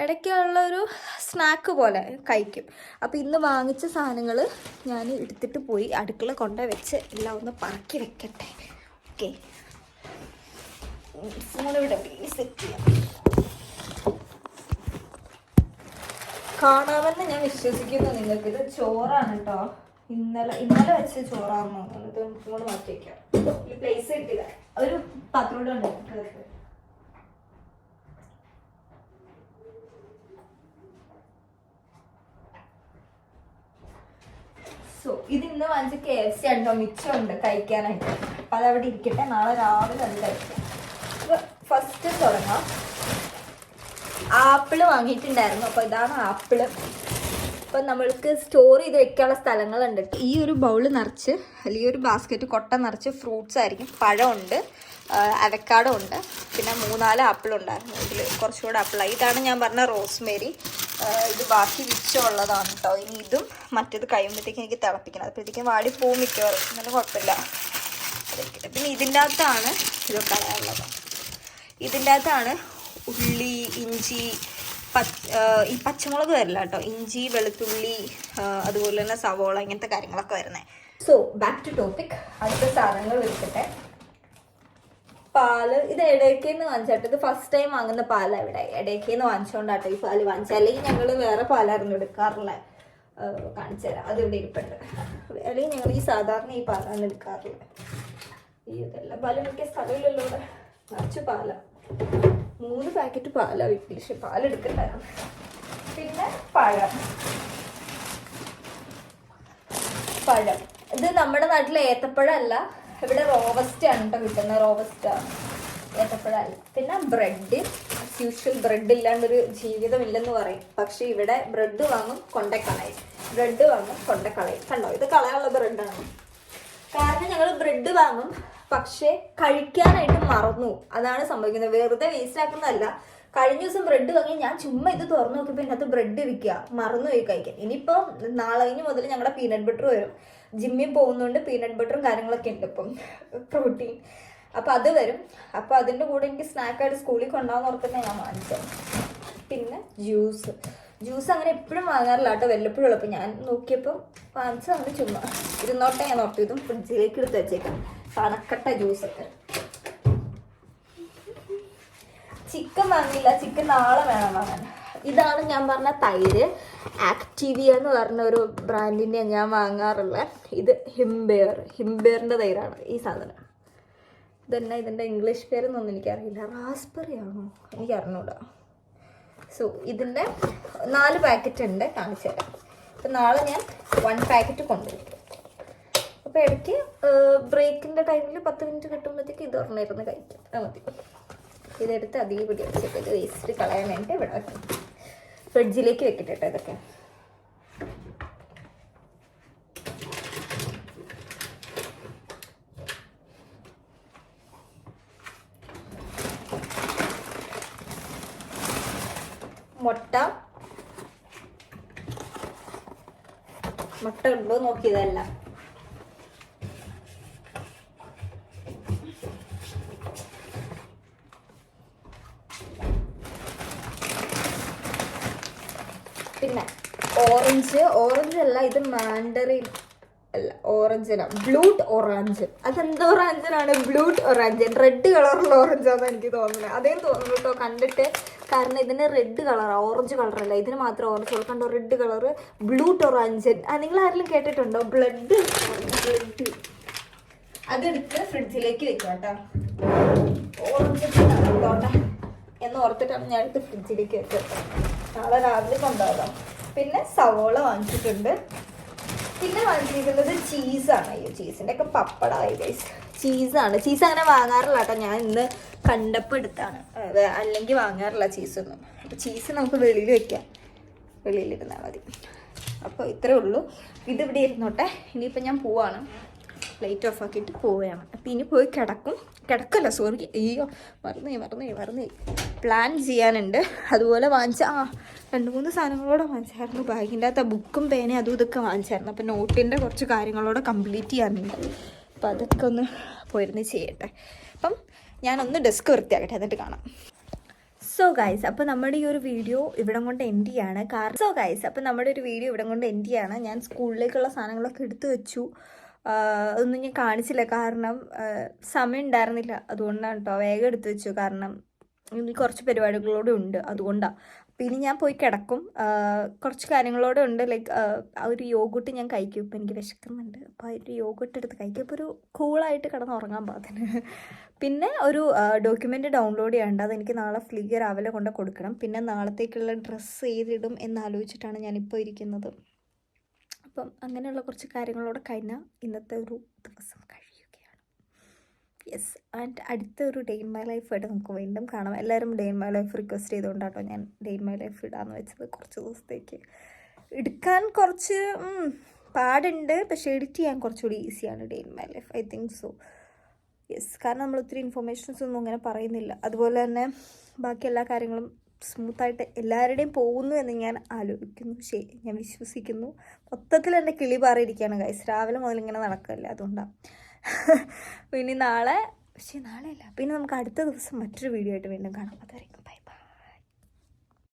ഇടയ്ക്കുള്ളൊരു സ്നാക്ക് പോലെ കഴിക്കും. അപ്പോൾ ഇന്ന് വാങ്ങിച്ച സാധനങ്ങൾ ഞാൻ എടുത്തിട്ട് പോയി അടുക്കള കൊണ്ടുപോയി വെച്ച് എല്ലാം ഒന്ന് പറക്കി വെക്കട്ടെ. ഓക്കെ, ഫോണിവിടെ സെറ്റ് ചെയ്യാം. കാണാമെന്ന് ഞാൻ വിശ്വസിക്കുന്നു നിങ്ങൾക്ക്. ഇത് ചോറാണ് കേട്ടോ. ഇന്നലെ വെച്ച ചോറാണെന്ന് തോന്നുന്നു. ഇത് ഫോൺ മാറ്റി വയ്ക്കാം. പ്ലേസ് കിട്ടില്ല, ഒരു പാത്രോടെ ഉണ്ട്. ഇത് ഇന്ന് വാങ്ങിച്ച KFC ഉണ്ടോ, മിച്ചമുണ്ട് കഴിക്കാനായിട്ട്. അപ്പം അതവിടെ ഇരിക്കട്ടെ, നാളെ രാവിലെ അത് കഴിക്കാം. അപ്പോൾ ഫസ്റ്റ് തുടങ്ങാം. ആപ്പിള് വാങ്ങിയിട്ടുണ്ടായിരുന്നു. അപ്പോൾ ഇതാണ് ആപ്പിള്. അപ്പം നമ്മൾക്ക് സ്റ്റോർ ചെയ്ത് വെക്കാനുള്ള സ്ഥലങ്ങളുണ്ട്. ഈ ഒരു ബൗള് നിറച്ച്, അല്ലെങ്കിൽ ഒരു ബാസ്ക്കറ്റ് കൊട്ട നിറച്ച് ഫ്രൂട്ട്സ് ആയിരിക്കും. പഴമുണ്ട്, അവക്കാഡോ ഉണ്ട്, പിന്നെ 3-4 ആപ്പിളുണ്ടായിരുന്നു. ഇതിൽ കുറച്ചുകൂടെ ആപ്പിളായി. ഇതാണ് ഞാൻ പറഞ്ഞ റോസ്മേരി. ഇത് ബാക്കി വിച്ചമുള്ളതാണ് കേട്ടോ. ഇനി ഇതും മറ്റേത് കഴിയുമ്പോഴത്തേക്കും എനിക്ക് തിളപ്പിക്കണം. അപ്പോഴത്തേക്കും വാടി പോവും മിക്കവാറും, എന്നാലും കുഴപ്പമില്ല. പിന്നെ ഇതിൻ്റെ അകത്താണ് ഇത് കളയാനുള്ളത്. ഇതിൻ്റെ അകത്താണ് ഉള്ളി, ഇഞ്ചി, ഈ പച്ചമുളക് വരില്ല കേട്ടോ. ഇഞ്ചി, വെളുത്തുള്ളി, അതുപോലെ തന്നെ സവോള, ഇങ്ങനത്തെ കാര്യങ്ങളൊക്കെ വരുന്നത്. So back to topic. അടുത്ത സാധനങ്ങൾ എടുക്കട്ടെ. പാല് ഇത് ഇടയ്ക്കേന്ന് വാങ്ങിച്ചാട്ടോ. ഇത് ഫസ്റ്റ് ടൈം വാങ്ങുന്ന പാലാണ്. ഇവിടെ ഇടയ്ക്കേന്ന് വാങ്ങിച്ചോണ്ടാട്ടോ ഈ പാല് വാങ്ങിച്ചത്. അല്ലെങ്കിൽ ഞങ്ങൾ വേറെ പാലായിരുന്നു എടുക്കാറുള്ളത്. കാണിച്ചു തരാം, അതിവിടെ ഇരിപ്പുണ്ട്. അല്ലെങ്കിൽ ഞങ്ങൾ ഈ സാധാരണ ഈ പാലാണ് എടുക്കാറുള്ളത്. ഈ ഇതെല്ലാം പാല് മിക്ക സ്ഥലമില്ലല്ലോ ഇവിടെ. നിറച്ച് പാല, 3 പാക്കറ്റ് പാലാണ് വീട്ടിൽ. പക്ഷെ പാലെടുക്കണ്ടായിരുന്നു. പിന്നെ പഴം. ഇത് നമ്മുടെ നാട്ടിലെ ഏത്തപ്പഴമല്ല, ഇവിടെ റോബസ്റ്റ് ആണ് കേട്ടോ കിട്ടുന്നത്. റോബസ്റ്റ് ഏത്തപ്പഴമല്ല. പിന്നെ ബ്രെഡ്, യൂഷ്വൽ ബ്രെഡ് ഇല്ലാണ്ടൊരു ജീവിതമില്ലെന്ന് പറയും. പക്ഷെ ഇവിടെ ബ്രെഡ് വാങ്ങും, കൊണ്ടക്കളയും. ബ്രെഡ് വാങ്ങും, കൊണ്ടക്കളയും. കണ്ടോ, ഇത് കളയാനുള്ള ബ്രെഡാണ്. കാരണം ഞങ്ങൾ ബ്രെഡ് വാങ്ങും, പക്ഷെ കഴിക്കാനായിട്ട് മറന്നു. അതാണ് സംഭവിക്കുന്നത്. വെറുതെ വേസ്റ്റ് ആക്കുന്നതല്ല. കഴിഞ്ഞ ദിവസം ബ്രെഡ് വാങ്ങി ഞാൻ ചുമ്മാ ഇത് തുറന്നു നോക്കിയപ്പോൾ ഇതിനകത്ത് ബ്രെഡ് വിൽക്കുക, മറന്നുപോയി കഴിക്കാൻ. ഇനിയിപ്പം നാളെ കഴിഞ്ഞ് മുതൽ ഞങ്ങളുടെ പീനട്ട് ബട്ടർ വരും. ജിമ്മിൽ പോകുന്നതുകൊണ്ട് പീനട്ട് ബട്ടറും കാര്യങ്ങളൊക്കെ ഉണ്ട് ഇപ്പം, പ്രോട്ടീൻ. അപ്പം അത് വരും. അപ്പം അതിൻ്റെ കൂടെ എനിക്ക് സ്നാക്കായിട്ട് സ്കൂളിൽ കൊണ്ടുപോകാൻ ഓർത്തിട്ട് ഞാൻ വാങ്ങിച്ചത്. പിന്നെ ജ്യൂസ് അങ്ങനെ എപ്പോഴും വാങ്ങാറില്ല കേട്ടോ, വല്ലപ്പോഴും ഉള്ളപ്പോൾ. ഞാൻ നോക്കിയപ്പോൾ വാങ്ങിച്ചത് അങ്ങനെ ചുമ്മാ ഇരുന്നോട്ടെ ഞാൻ ഓർത്തു. ഇതും ഫ്രിഡ്ജിലേക്ക് എടുത്ത് വെച്ചേക്കാം, തണക്കട്ട ജ്യൂസൊക്കെ. ചിക്കൻ വാങ്ങില്ല, ചിക്കൻ നാളെ വേണം വാങ്ങാൻ. ഇതാണ് ഞാൻ പറഞ്ഞ തൈര്. ആക്ടിവിയ എന്ന് പറഞ്ഞ ഒരു ബ്രാൻഡിൻ്റെ ഞാൻ വാങ്ങാറുള്ള. ഇത് ഹിംബെയറിൻ്റെ തൈരാണ് ഈ സാധനം. ഇതന്നെ ഇതിൻ്റെ ഇംഗ്ലീഷ് പേരൊന്നും എനിക്കറിയില്ല. റാസ്ബെറി ആണോ, എനിക്ക് അറിഞ്ഞൂടാ. സോ ഇതിൻ്റെ 4 പാക്കറ്റ് ഉണ്ട്, കാണിച്ചു തരാം. അപ്പം നാളെ ഞാൻ 1 പാക്കറ്റ് കൊണ്ടുവരും. അപ്പോൾ ഇടയ്ക്ക് ബ്രേക്കിൻ്റെ ടൈമിൽ 10 മിനിറ്റ് കിട്ടുമ്പോഴത്തേക്ക് ഇത് പറഞ്ഞിരുന്ന് കഴിക്കാം. അത് മതി. ഇതെടുത്ത് അധികം പിടി വെച്ചിട്ട് ഇത് വേസ്റ്റ് കളയാൻ വേണ്ടി ഇവിടെ വെക്കും. ഫ്രിഡ്ജിലേക്ക് വെക്കിട്ടെ ഇതൊക്കെ. മുട്ട ഉണ്ടോ നോക്കിയതല്ല. പിന്നെ ഓറഞ്ച് അല്ല, ഇത് മാൻഡറിൻ അല്ല, ഓറഞ്ചിനാ, ബ്ലൂട്ട് ഓറഞ്ച്. അതെന്ത് ഓറഞ്ചിനാണ്? ബ്ലൂട്ട് ഓറഞ്ച്. റെഡ് കളറുള്ള ഓറഞ്ചാണെന്ന് എനിക്ക് തോന്നുന്നത്. അതേ തോന്നുന്നു കേട്ടോ കണ്ടിട്ട്. കാരണം ഇതിന് റെഡ് കളറാണ്, ഓറഞ്ച് കളറല്ല. ഇതിന് മാത്രം ഓറഞ്ച് കളർ കണ്ടോ, റെഡ് കളറ്, ബ്ലൂട്ട് ഓറഞ്ച്. നിങ്ങൾ ആരെങ്കിലും കേട്ടിട്ടുണ്ടോ? ബ്ലഡ്. അതെടുത്ത് ഫ്രിഡ്ജിലേക്ക് വെക്കാം കേട്ടോ. ഓറഞ്ച് കളറിലോട്ടെ എന്ന് ഓർത്തിട്ടാണ് ഞാൻ എടുത്ത് ഫ്രിഡ്ജിലേക്ക് വെച്ചത്. നാളെ രാവിലെ കൊണ്ടുപോകാം. പിന്നെ സവോള വാങ്ങിച്ചിട്ടുണ്ട്. പിന്നെ വാങ്ങിച്ചിരിക്കുന്നത് ചീസാണ്. അയ്യോ, ചീസിൻ്റെ ഒക്കെ പപ്പടമായി ഗൈസ്. ചീസാണ്. ചീസ് അങ്ങനെ വാങ്ങാറില്ല കേട്ടോ, ഞാൻ ഇന്ന് കണ്ടപ്പോൾ എടുത്താണ്. അല്ലെങ്കിൽ വാങ്ങാറില്ല ചീസൊന്നും. അപ്പോൾ ചീസ് നമുക്ക് വെളിയിൽ വെക്കാം, വെളിയിലിരുന്നാൽ മതി. അപ്പോൾ ഇത്രേ ഉള്ളൂ. ഇതിവിടെ ഇരുന്നോട്ടെ. ഇനിയിപ്പോൾ ഞാൻ പോവാണ്, ലൈറ്റ് ഓഫ് ആക്കിയിട്ട് പോവുകയാണ്. അപ്പോൾ ഇനി പോയി കിടക്കല്ല, സോറി, അയ്യോ മറന്നു പ്ലാൻ ചെയ്യാനുണ്ട്. അതുപോലെ വാങ്ങിച്ച 2-3 സാധനങ്ങളോടെ വാങ്ങിച്ചായിരുന്നു. ബാഗിൻ്റെ അകത്ത് ബുക്കും പേനയും അതും ഇതൊക്കെ വാങ്ങിച്ചായിരുന്നു. അപ്പോൾ നോട്ടിൻ്റെ കുറച്ച് കാര്യങ്ങളോടെ കംപ്ലീറ്റ് ചെയ്യാനുണ്ട്. അപ്പോൾ അതൊക്കെ ഒന്ന് പോയിരുന്ന് ചെയ്യട്ടെ. അപ്പം ഞാനൊന്ന് ഡെസ്ക് വൃത്തിയാക്കട്ടെ, എന്നിട്ട് കാണാം. സോ ഗൈസ്, അപ്പോൾ നമ്മുടെ ഈ ഒരു വീഡിയോ ഇവിടം കൊണ്ട് എൻഡ് ചെയ്യാണ്. ഞാൻ സ്കൂളിലേക്കുള്ള സാധനങ്ങളൊക്കെ എടുത്തു വെച്ചു. ഒന്നും ഞാൻ കാണിച്ചില്ല, കാരണം സമയം ഉണ്ടായിരുന്നില്ല. അതുകൊണ്ടാണ് കേട്ടോ, വേഗം എടുത്തു വെച്ചു. കാരണം ഇനി കുറച്ച് പരിപാടികളോടെ ഉണ്ട്, അതുകൊണ്ടാണ്. പിന്നെ ഞാൻ പോയി കിടക്കും. കുറച്ച് കാര്യങ്ങളോടെ ഉണ്ട്. ലൈക്ക് ആ ഒരു യോഗട്ട് ഞാൻ കഴിക്കും. ഇപ്പം എനിക്ക് വിശക്കുന്നുണ്ട്, അപ്പോൾ ആ ഒരു യോഗട്ട് എടുത്ത് കഴിക്കും. ഇപ്പോൾ ഒരു കൂളായിട്ട് കിടന്നുറങ്ങാൻ പാകത്തിന്. പിന്നെ ഒരു ഡോക്യുമെൻ്റ് ഡൗൺലോഡ് ചെയ്യാണ്ട്, അതെനിക്ക് നാളെ ഫ്ലീഗ് രാവിലെ കൊണ്ട് കൊടുക്കണം. പിന്നെ നാളത്തേക്കുള്ള ഡ്രസ്സ് ഏതിടും എന്നാലോചിച്ചിട്ടാണ് ഞാനിപ്പോൾ ഇരിക്കുന്നത്. അപ്പം അങ്ങനെയുള്ള കുറച്ച് കാര്യങ്ങളോടെ കഴിഞ്ഞാൽ ഇന്നത്തെ ഒരു ദിവസം കഴിയുകയാണ്. യെസ്, ആൻഡ് അടുത്ത ഒരു ഡേ ഇൻ മൈ ലൈഫ് ആയിട്ട് നമുക്ക് വീണ്ടും കാണാം. എല്ലാവരും day in my life request ചെയ്തുകൊണ്ടാട്ടോ ഞാൻ ഡേ ഇൻ മൈ ലൈഫ് ഇടാമെന്ന് വെച്ചത്. കുറച്ച് ദിവസത്തേക്ക് എടുക്കാൻ കുറച്ച് പാടുണ്ട്, പക്ഷേ എഡിറ്റ് ചെയ്യാൻ കുറച്ചുകൂടി ഈസിയാണ് day in my life, I think so. Yes, കാരണം നമ്മൾ ഒത്തിരി ഇൻഫർമേഷൻസ് ഒന്നും അങ്ങനെ പറയുന്നില്ല. അതുപോലെ തന്നെ ബാക്കി എല്ലാ കാര്യങ്ങളും സ്മൂത്തായിട്ട് എല്ലാവരുടെയും പോകുന്നു എന്ന് ഞാൻ ആലോചിക്കുന്നു, ഞാൻ വിശ്വസിക്കുന്നു. മൊത്തത്തിൽ എൻ്റെ കിളി പാറിയിരിക്കുകയാണ് ഗൈസ്. രാവിലെ മുതൽ ഇങ്ങനെ നടക്കില്ല, അതുകൊണ്ടാണ്. പിന്നെ നാളെയല്ല, പിന്നെ നമുക്ക് അടുത്ത ദിവസം മറ്റൊരു വീഡിയോ ആയിട്ട് വീണ്ടും കാണാം. അതുവരെ